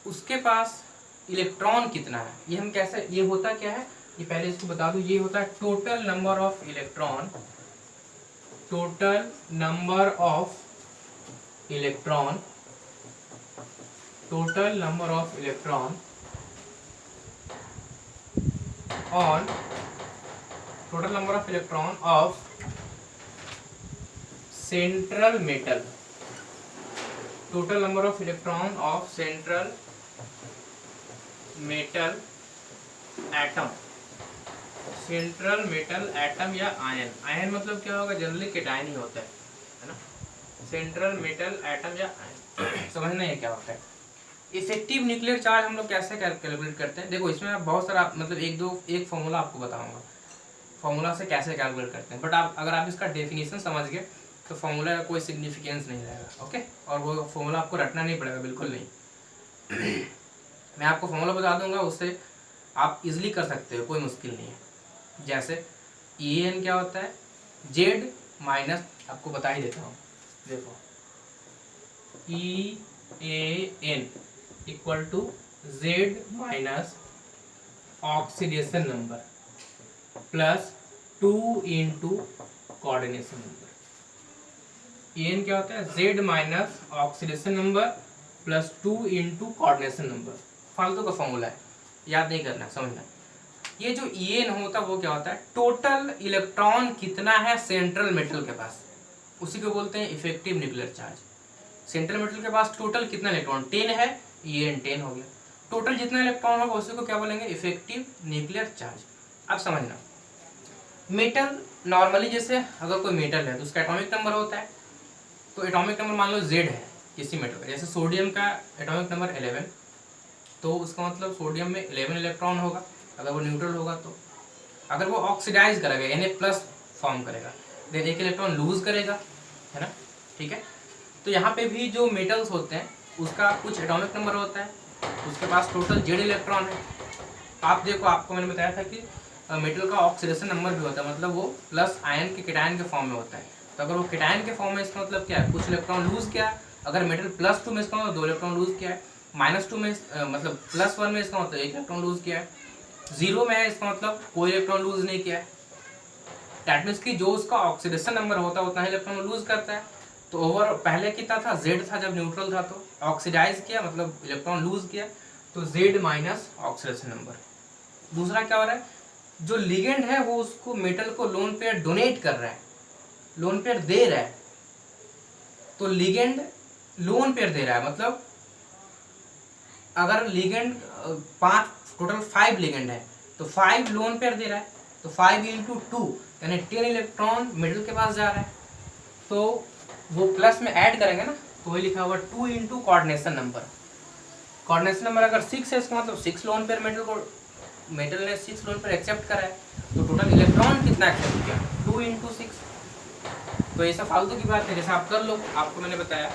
उसके पास इलेक्ट्रॉन कितना है ये हम कैसे, ये होता क्या है ये पहले इसको बता दूं, ये होता है total number of electron, total number of electron, total number of electron on, total number of electron of central metal, total number of electron of central metal atom, central metal atom या ion, ion मतलब क्या होगा, generally cation ही होता है ना, central metal atom या ion. समझना ये क्या होता है। इफेक्टिव न्यूक्लियर चार्ज हम लोग कैसे कैलकुलेट करते हैं, देखो इसमें बहुत सारा मतलब एक फॉर्मूला आपको बताऊंगा, फॉर्मूला से कैसे कैलकुलेट करते हैं, बट आप अगर आप इसका डेफिनेशन समझ गए तो फॉर्मूला का कोई सिग्निफिकेंस नहीं रहेगा। ओके, और वो फॉर्मूला आपको रटना नहीं पड़ेगा, बिल्कुल नहीं। मैं आपको फॉर्मूला बता दूंगा, उससे आप इजीली कर सकते हो, कोई मुश्किल नहीं है। जैसे EN क्या होता है, जेड माइनस, आपको बता ही देता हूँ, देखो EAN equal to Z minus oxidation number plus 2 into coordination number. EN क्या होता है, Z minus oxidation number plus 2 into coordination number. फालतू का फॉर्मूला है, याद नहीं करना, समझना। ये जो EN होता है वो क्या होता है, टोटल इलेक्ट्रॉन कितना है सेंट्रल मेटल के पास, उसी को बोलते हैं effective nuclear charge. Central metal के पास टोटल कितना इलेक्ट्रॉन, 10 है, EN 10 हो गया। टोटल जितना इलेक्ट्रॉन होगा उसी को क्या बोलेंगे, इफेक्टिव न्यूक्लियर चार्ज। अब समझना, मेटल नॉर्मली जैसे अगर कोई मेटल है तो उसका एटॉमिक नंबर होता है, तो एटॉमिक नंबर मान लो Z है किसी मेटल का, जैसे सोडियम का एटॉमिक नंबर 11, तो उसका मतलब सोडियम में 11 इलेक्ट्रॉन होगा अगर वो न्यूट्रल होगा। तो अगर वो ऑक्सीडाइज करेगा यानी प्लस फॉर्म करेगा, देन एक इलेक्ट्रॉन लूज करेगा, है ना, ठीक है। तो यहाँ पे भी जो मेटल्स होते हैं उसका कुछ एटॉमिक नंबर होता है, उसके पास टोटल Z इलेक्ट्रॉन है। आप देखो, आपको मैंने बताया था कि मेटल का ऑक्सीडेशन नंबर भी होता है, मतलब वो प्लस आयन के केटायन के फॉर्म में होता है। तो अगर वो केटायन के फॉर्म में, इसका मतलब क्या है, कुछ इलेक्ट्रॉन लूज किया। अगर मेटल +2 में, इसका मतलब 2 इलेक्ट्रॉन लूज किया है। -2 में मतलब +1 में, इसका मतलब 1 इलेक्ट्रॉन लूज किया है। 0 में है, इसका मतलब कोई इलेक्ट्रॉन लूज नहीं किया है। दैट मीन्स कि जो उसका ऑक्सीडेशन नंबर होता है उतना ही इलेक्ट्रॉन लूज करता है। तो ओवर पहले कितना था, Z था जब न्यूट्रल था, तो ऑक्सीडाइज किया मतलब इलेक्ट्रॉन लूज किया, तो Z माइनस ऑक्सीडेशन नंबर। दूसरा क्या हो रहा है, जो लिगेंड है वो उसको मेटल को लोन पेयर डोनेट कर रहा है, लोन पेयर दे रहा है। तो लिगेंड लोन पेयर दे रहा है, मतलब अगर लिगेंड 5 टोटल 5 लिगेंड है तो 5 लोन पेयर दे रहा है, तो 5 इंटू 2 यानी 10 इलेक्ट्रॉन मेटल के पास जा रहा है। तो वो प्लस में ऐड करेंगे ना, तो वही लिखा होगा 2 into coordination number. Coordination number अगर 6 है, इसका मतलब 6 लोन पेयर मेटल ने 6 लोन पेयर एक्सेप्ट करा है। तो टोटल इलेक्ट्रॉन कितना एक्सेप्ट किया, 2 इंटू 6। तो ये सब फालतू की बात है, जैसे आप कर लो, आपको मैंने बताया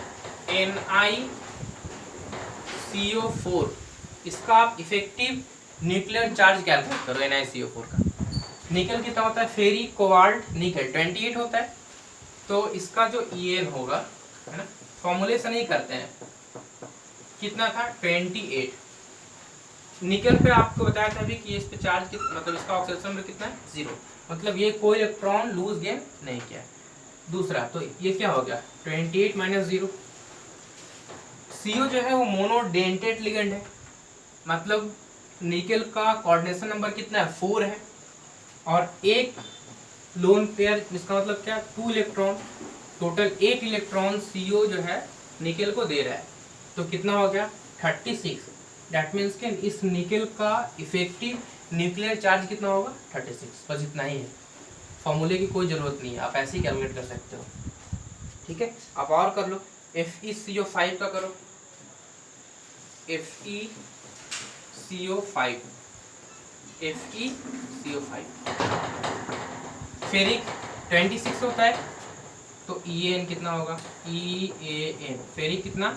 NiCO4, इसका आप इफेक्टिव न्यूक्लियर चार्ज कैलकुलेट करो। NiCO4 का निकल कितना होता है, फेरी कोबाल्ट निकल 28 होता है। तो इसका जो EN होगा, है ना, फॉर्मुलेशन ही करते हैं, कितना था 28। निकल पे आपको बताया था अभी कि इस पे चार्ज कितना, मतलब इसका ऑक्सीडेशन नंबर कितना है, 0, मतलब ये कोई इलेक्ट्रॉन लूज गेन नहीं किया। दूसरा तो ये क्या हो गया, 28 माइनस 0। CO जो है वो मोनोडेंटेट लिगेंड है, मतलब निकल का कोऑर्डिनेशन नंबर कितना है, 4 है, और एक लोन पेयर, इसका मतलब क्या, 2 इलेक्ट्रॉन, टोटल 8 इलेक्ट्रॉन CO जो है निकल को दे रहा है। तो कितना हो गया 36। दैट मीन्स कि इस निकल का इफेक्टिव न्यूक्लियर चार्ज कितना होगा 36, बस इतना ही है। फॉर्मूले की कोई ज़रूरत नहीं है, आप ऐसे ही कैलकुलेट कर सकते हो, ठीक है। आप और कर लो, FeCO5 का करो, FeCO5, फेरिक 26 होता है, तो EAN कितना होगा, EAN फेरिक कितना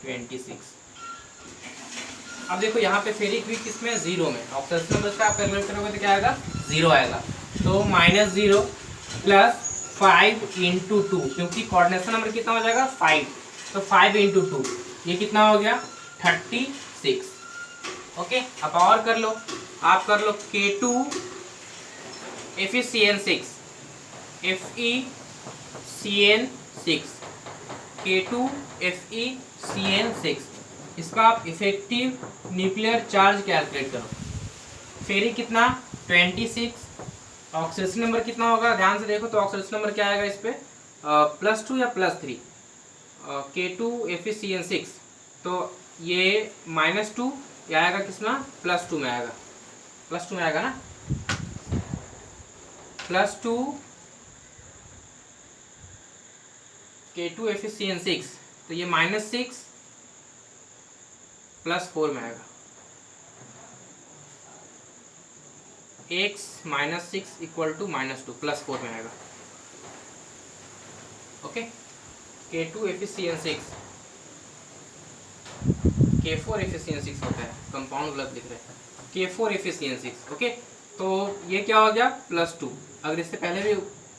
26। अब देखो यहाँ पे फेरिक भी किसमें, 0 में, ऑक्सीडेशन नंबर का आप कैलकुलेट करोगे तो क्या आएगा, 0 आएगा। तो -0 प्लस 5 इंटू 2, क्योंकि कोऑर्डिनेशन नंबर कितना हो जाएगा 5, तो 5 इंटू 2 ये कितना हो गया 36। ओके, अब और कर लो, आप कर लो K2 FeCN6, FeCN6, K2 FeCN6, इसका आप इफेक्टिव न्यूक्लियर चार्ज कैलकुलेट करो। फेरी कितना 26, ऑक्सीडेशन नंबर कितना होगा ध्यान से देखो, तो ऑक्सीडेशन नंबर क्या आएगा इस पे +2 या +3, K2 FeCN6, तो ये -2 या आएगा किसमें +2 में आएगा, +2 में आएगा ना, +2 K2 FeCN6, तो ये -6 +4 में आएगा, x -6 = -2 +4 में आएगा। Okay, K2 FeCN6, K4 FeCN6 होता है, कंपाउंड गलत लिख रहे हैं, K4 FeCN6। ओके, तो ये क्या हो गया +2, अगर इससे पहले भी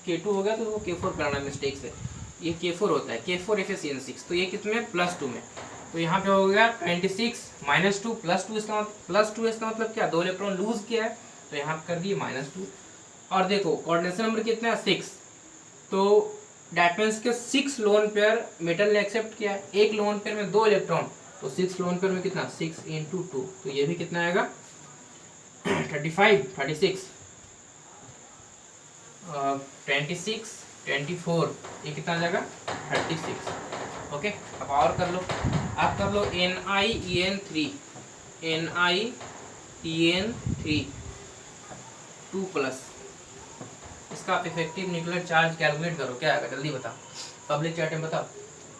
K2 हो गया तो वो K4 कराना मिस्टेक से, ये K4 होता है, K4 FeCN6, तो ये कितने में +2 में, तो यहाँ पे हो गया 26 -2 +2, इसका मतलब क्या, 2 इलेक्ट्रॉन लूज किया है, तो यहाँ कर दिए -2। और देखो कोऑर्डिनेशन नंबर कितना है 6, तो डैट मीन्स के 6 लोन पेयर मेटल ने एक्सेप्ट किया है, एक लोन पेयर में 2 इलेक्ट्रॉन, तो 6 लोन पेयर में कितना 6 इंटू 2, तो ये भी कितना आएगा 36, 26 24, ये कितना आ जाएगा 36। ओके, अब और कर लो, आप कर लो NiEN3, NiEN3 2+, इसका आप इफेक्टिव न्यूक्लियर चार्ज कैलकुलेट करो, क्या आएगा जल्दी बताओ, पब्लिक चैट में बताओ,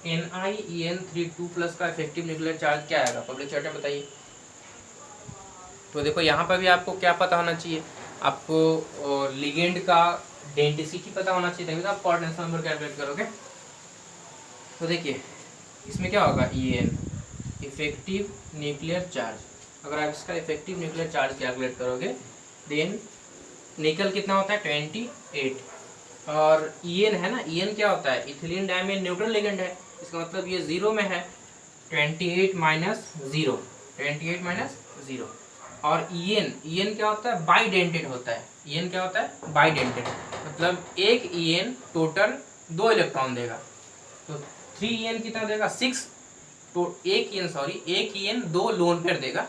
NiEN3 2+ का इफेक्टिव न्यूक्लियर चार्ज क्या आएगा, पब्लिक चैट में बताइए। तो देखो यहाँ पर भी आपको क्या पता होना चाहिए, आपको लिगेंड का डेंसिटी पता होना चाहिए, तभी तो आप कोऑर्डिनेशन नंबर कैलकुलेट करोगे। तो देखिए इसमें क्या होगा EN इफेक्टिव न्यूक्लियर चार्ज, अगर आप इसका इफेक्टिव न्यूक्लियर चार्ज कैलकुलेट करोगे, देन निकल कितना होता है 28, और EN है ना, EN क्या होता है इथिलीन डायमीन न्यूट्रल लिगेंड है, इसका मतलब ये 0 में है, 28 - 0, और EN क्या होता है बाइडेंटेड होता है, EN क्या होता है बाइडेंटेड, मतलब एक EN टोटल 2 इलेक्ट्रॉन देगा, तो 3 EN कितना देगा 6, तो एक EN 2 लोन पेयर देगा,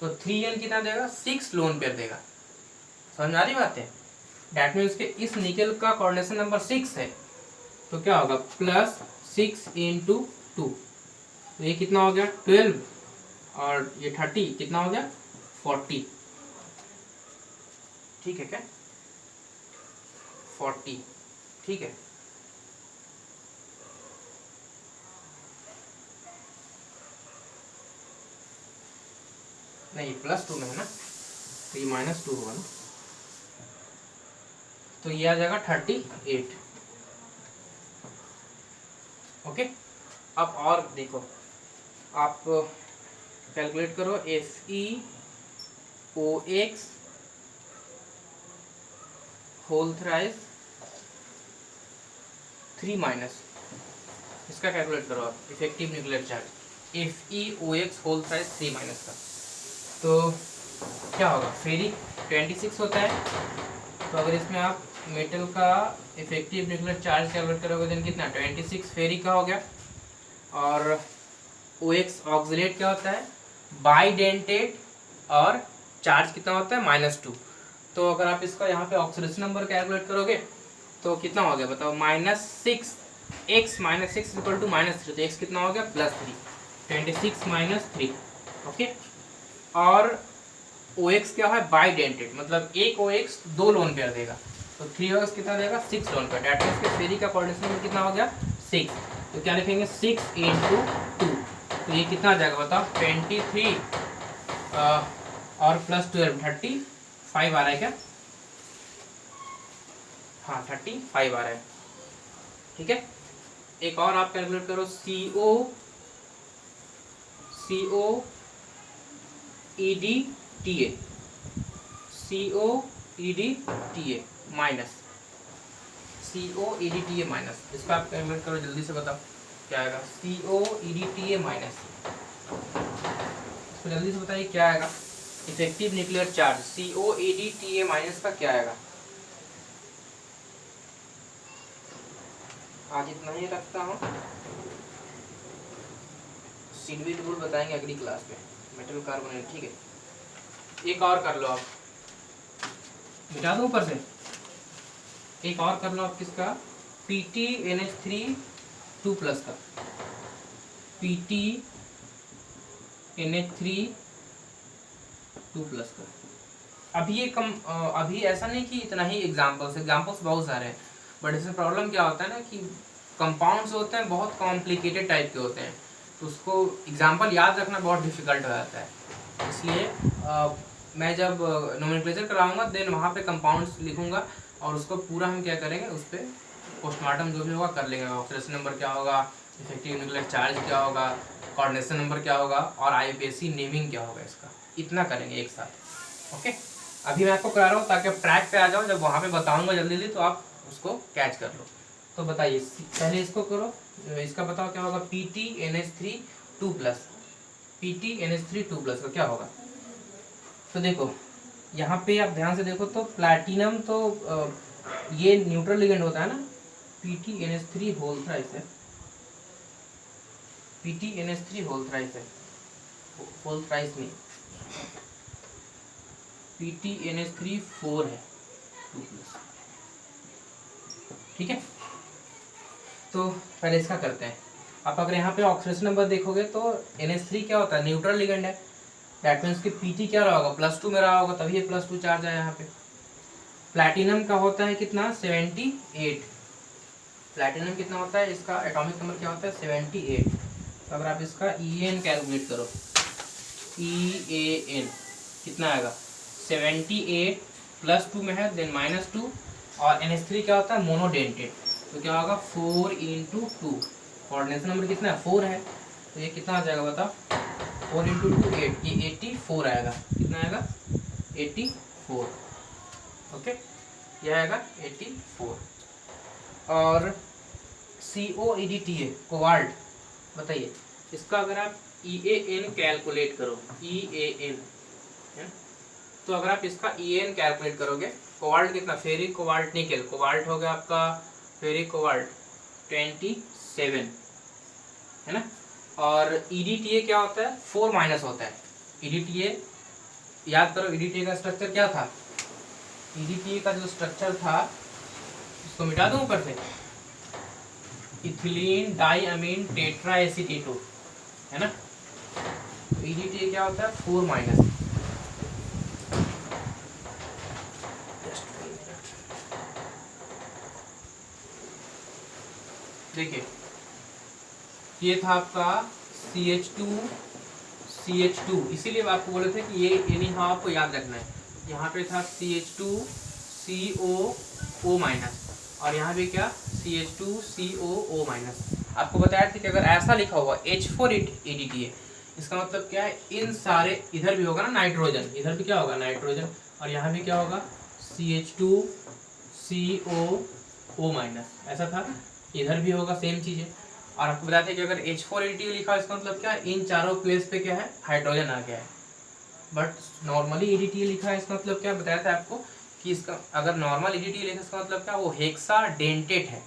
तो 3 EN कितना देगा 6 लोन पेयर देगा, समझ आ रही बात है। डैट मीन्स के इस निकल का कोऑर्डिनेशन नंबर 6 है, तो क्या होगा +6 × 2, तो ये कितना हो गया 12, और ये 30 कितना हो गया 40, ठीक है क्या 40, ठीक है। नहीं +2 में है ना, तो ये -2 होगा ना, तो ये आ जाएगा 38। ओके, अब और देखो, आप कैलकुलेट करो FeOX होल थ्राइस 3-, इसका कैलकुलेट करो आप effective nuclear charge FeOX whole thrice 3- का, तो क्या होगा फेरिक 26 होता है, तो अगर इसमें आप मेटल का इफेक्टिव न्यूक्लियर चार्ज कैलकुलेट करोगे देन कितना 26 फेरिक का हो गया, और OX ऑक्सिलेट क्या होता है बाइडेंटेड, और चार्ज कितना होता है -2, तो अगर आप इसका यहाँ पे ऑक्सीडेशन नंबर कैलकुलेट करोगे तो कितना हो गया बताओ -6, x - 6 = -3, तो x कितना हो गया +3, 26 - 3। ओके, और OX क्या है बाइडेंटेड, मतलब एक OX 2 लोन पेयर देगा, तो 3OX कितना देगा 6 लोन पेयर, डेट मींस के फेरी का कोऑर्डिनेशन नंबर कितना हो गया 6, तो क्या लिखेंगे 6 × 2, तो ये कितना आ जाएगा बताओ 23, और +12 35 आ रहा है क्या, हाँ 35 आ रहा है, ठीक है। एक और आप कैलकुलेट करो COEDTA COEDTA माइनस, इसका आप कैलकुलेट करो जल्दी से, बताओ क्या आएगा। COEDTA माइनस, इसको जल्दी से बताइए क्या आएगा। Effective nuclear charge COEDTA minus का क्या आएगा। आज इतना ही रखता हूँ, सिडविक रूल बताएंगे अगली क्लास में, मेटल कार्बोनेट, ठीक है। एक और कर लो आप, मिटा दो ऊपर से, एक और कर लो आप किसका, PTNH3 2+ का, PTNH3 2+ का। अभी ये अभी ऐसा नहीं कि इतना ही एग्जाम्पल्स बहुत सारे हैं, बट इसमें प्रॉब्लम क्या होता है ना कि कंपाउंड्स होते हैं बहुत कॉम्प्लिकेटेड टाइप के होते हैं, तो उसको एग्जाम्पल याद रखना बहुत डिफिकल्ट हो जाता है। इसलिए मैं जब नोमेनक्लेचर कराऊंगा देन वहाँ पे कंपाउंड्स लिखूंगा, और उसको पूरा हम क्या करेंगे, उस पर पोस्टमार्टम जो भी होगा कर लेंगे। ऑक्सीडेशन नंबर क्या होगा, इफेक्टिव न्यूक्लियर चार्ज क्या होगा, कोऑर्डिनेशन नंबर क्या होगा, और IUPAC नेमिंग क्या होगा, इसका इतना करेंगे एक साथ। ओके, अभी मैं आपको करा रहा हूँ ताकि आप ट्रैक पे आ जाओ, जब वहाँ पे बताऊंगा जल्दी जल्दी तो आप उसको कैच कर लो। तो बताइए पहले इसको करो, इसका बताओ क्या होगा, PTNH3 2+, PTNH3 2+ का क्या होगा। तो देखो यहाँ पे आप ध्यान से देखो तो प्लैटिनम तो ये न्यूट्रल लिगेंड होता है ना, PTNH3 होल थ्राइस है, PTNH3 होल थ्राइस है, होल थ्राइस नहीं, PTNH3 4 है 2+, ठीक है। तो पहले इसका करते हैं। आप अगर यहाँ पे ऑक्सीडेशन नंबर देखोगे तो NH3 क्या होता है, न्यूट्रल लिगेंड है, दैट मीन्स कि PT क्या रहा होगा, +2 में रहा होगा, तभी ये +2 चार्ज है यहाँ पे। प्लैटिनम का होता है कितना, 78, प्लैटिनम कितना होता है, इसका एटॉमिक नंबर क्या होता है, 78। तो अगर आप इसका EAN कैलकुलेट करो, EAN कितना आएगा, 78 +2 में है, देन -2, और NH3 क्या होता है, मोनोडेंटेड, तो क्या होगा 4 × 2, कोऑर्डिनेशन नंबर कितना है, 4 है, तो ये कितना आ जाएगा बताओ, 4 × 2 8, ये 84 आएगा, कितना आएगा 84, ओके, यह आएगा 84। और COEDTA कोबाल्ट, बताइए इसका अगर आप EAN कैलकुलेट करो, EAN है, तो अगर आप इसका EAN कैलकुलेट करोगे, कोबाल्ट कितना, फेरिक कोबाल्ट निकेल, कोबाल्ट हो गया आपका फेरिक कोबाल्ट 27 है ना, और EDTA क्या होता है, 4- होता है। EDTA याद करो, EDTA का स्ट्रक्चर क्या था, EDTA का जो स्ट्रक्चर था, इसको मिटा दूं ऊपर से, इथिलीन डाइअमीन टेट्राएसीटेटो है ना, तो EDTA क्या होता है, 4-। देखिए ये था आपका CH2, इसीलिए आपको बोले थे कि ये यहाँ आपको याद रखना है। यहाँ पे था CH2COO-, और यहाँ पे क्या, CH2COO-। आपको बताया था कि अगर ऐसा लिखा हुआ H4EDTA, इसका मतलब क्या है, इन सारे, इधर भी होगा ना नाइट्रोजन, इधर भी क्या होगा नाइट्रोजन, और यहाँ भी क्या होगा CH2COO-, ऐसा था, इधर भी होगा सेम चीज़ है। और आपको बताते हैं कि अगर H4EDTA लिखा है, इसका मतलब क्या है, इन चारों प्लेस पे क्या है, हाइड्रोजन आ गया है। बट नॉर्मली EDTA लिखा है, इसका मतलब क्या बताया था आपको कि इसका अगर नॉर्मल EDTA लिखा है, इसका मतलब क्या, वो हेक्साडेंटेट है,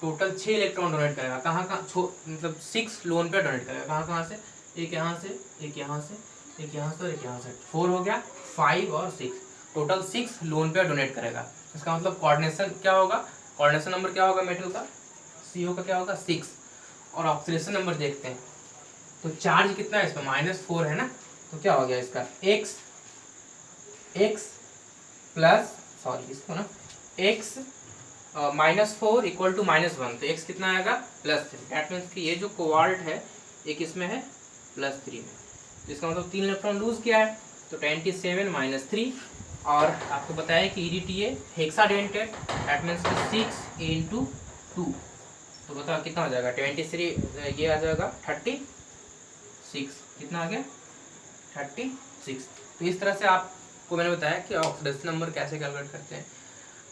टोटल 6 इलेक्ट्रॉन डोनेट करेगा, कहाँ मतलब 6 लोन पे डोनेट करेगा, कहाँ से, एक यहाँ से, एक यहाँ से, एक यहाँ से और एक यहाँ से, 4 हो गया, 5 और 6, टोटल 6 लोन पे डोनेट करेगा। इसका मतलब कोऑर्डिनेशन क्या होगा, कोऑर्डिनेशन नंबर क्या होगा मेटल का, CO का क्या होगा 6, और ऑक्सीडेशन नंबर देखते हैं तो चार्ज कितना है इसमें, -4 है ना, तो क्या हो गया इसका X प्लस, सॉरी इसको ना, X -4 = -1, तो X कितना आएगा +3, दैट मीन्स कि ये जो कोबाल्ट है एक इसमें है +3 में, तो इसका मतलब 3 इलेक्ट्रॉन लूज किया है, तो 27 - 3, और आपको बताया कि EDTA हेक्साडेंटेट, दैट मीन्स कि 6 × 2, तो बताओ कितना हो जाएगा, 23, ये आ जाएगा 36, कितना आ गया 36। तो इस तरह से आपको मैंने बताया कि ऑक्सीडेशन नंबर कैसे कैलकुलेट करते हैं।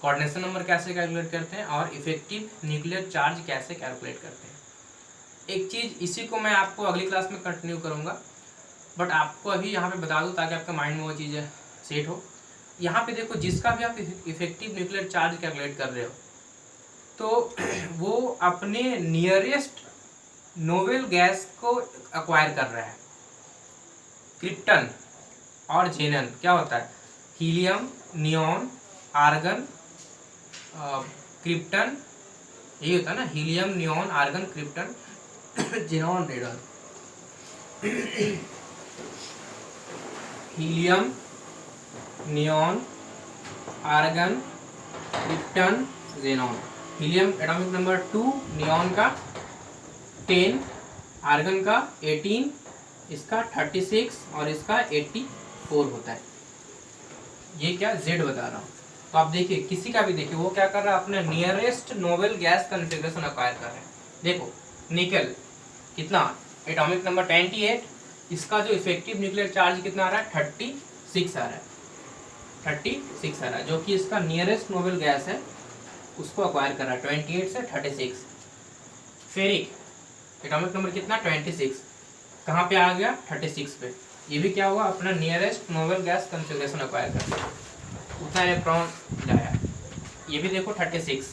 कोऑर्डिनेशन नंबर कैसे कैलकुलेट करते हैं और इफेक्टिव न्यूक्लियर चार्ज कैसे कैलकुलेट करते हैं। एक चीज़ इसी को मैं आपको अगली क्लास में कंटिन्यू करूँगा, बट आपको अभी यहाँ पे बता दूँ ताकि आपके माइंड में वो चीज़ें सेट हो। यहाँ पे देखो, जिसका भी आप इफेक्टिव न्यूक्लियर चार्ज कैलकुलेट कर रहे हो तो वो अपने नियरेस्ट नोवेल गैस को अक्वायर कर रहा है। क्रिप्टन और जेनन क्या होता है, हीलियम, नियॉन, आर्गन, क्रिप्टन, यही होता है ना, helium, neon, argon, krypton, xenon, radon. Helium, neon, argon, krypton, xenon. Helium atomic number 2, neon का 10, आर्गन का 18, इसका 36 और इसका 84 होता है। ये क्या जेड बता रहा हूँ। तो आप देखिए, किसी का भी देखिए, वो क्या कर रहा है, अपने nearest noble gas configuration acquire कर रहे हैं। देखो निकल कितना, एटॉमिक नंबर 28, इसका जो इफेक्टिव न्यूक्लियर चार्ज कितना आ रहा है, 36 आ रहा है, 36 आ रहा है, जो कि इसका नियरेस्ट नोबेल गैस है उसको अक्वायर कर रहा है 28 से 36। फेरिक एटॉमिक नंबर कितना, 26, कहाँ पे आ गया, 36 पे। ये भी क्या हुआ, अपना nearest noble gas configuration acquire कर रहा है, उतना इलेक्ट्रॉन लाया। ये भी देखो 36,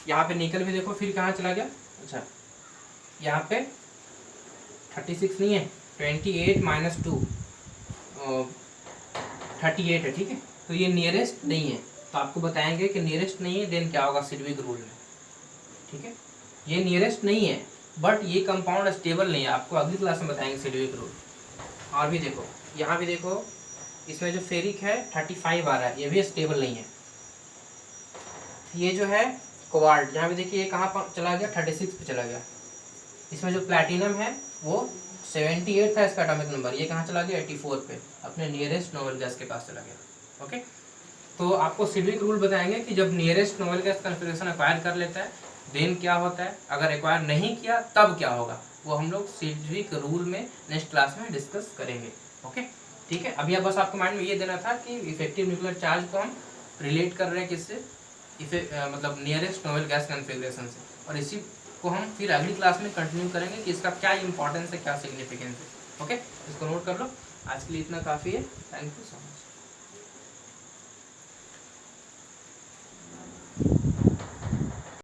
यहाँ पे निकल भी देखो फिर कहाँ चला गया, अच्छा यहाँ पे 36 नहीं है, 28 माइनस 2 38 है, ठीक है। तो ये नियरेस्ट नहीं है, तो आपको बताएंगे कि नियरेस्ट नहीं है, देन क्या होगा सिडविक रूल में, ठीक है। ये नियरेस्ट नहीं है बट ये कंपाउंड स्टेबल नहीं है, आपको अगली क्लास में बताएंगे सिडविक रूल। और भी देखो, यहाँ भी देखो, इसमें जो फेरिक है 35 आ रहा है, ये भी स्टेबल नहीं है। ये जो है कोबाल्ट, यहाँ भी देखिए ये कहाँ पर चला गया, 36 पे चला गया। इसमें जो प्लैटिनम है वो 78 था इसका एटॉमिक नंबर, ये कहाँ चला गया, 84 पे, अपने नियरेस्ट नोबेल गैस के पास चला गया। ओके, तो आपको सिडविक रूल बताएंगे कि जब nearest noble gas configuration acquire कर लेता है देन क्या होता है, अगर एक्वायर नहीं किया तब क्या होगा, वो हम लोग सिडविक रूल में नेक्स्ट क्लास में डिस्कस करेंगे। ओके, ठीक है। अभी बस आपको माइंड में ये देना था कि इफेक्टिव न्यूक्लियर चार्ज को हम रिलेट कर रहे हैं किससे, मतलब नियरेस्ट नोबेल गैस कॉन्फ़िगरेशन से, और इसी को हम फिर अगली क्लास में कंटिन्यू करेंगे कि इसका क्या इंपॉर्टेंस है, क्या सिग्निफिकेंस है। ओके, इसको नोट कर लो। आज के लिए इतना काफ़ी है। Thank you so much.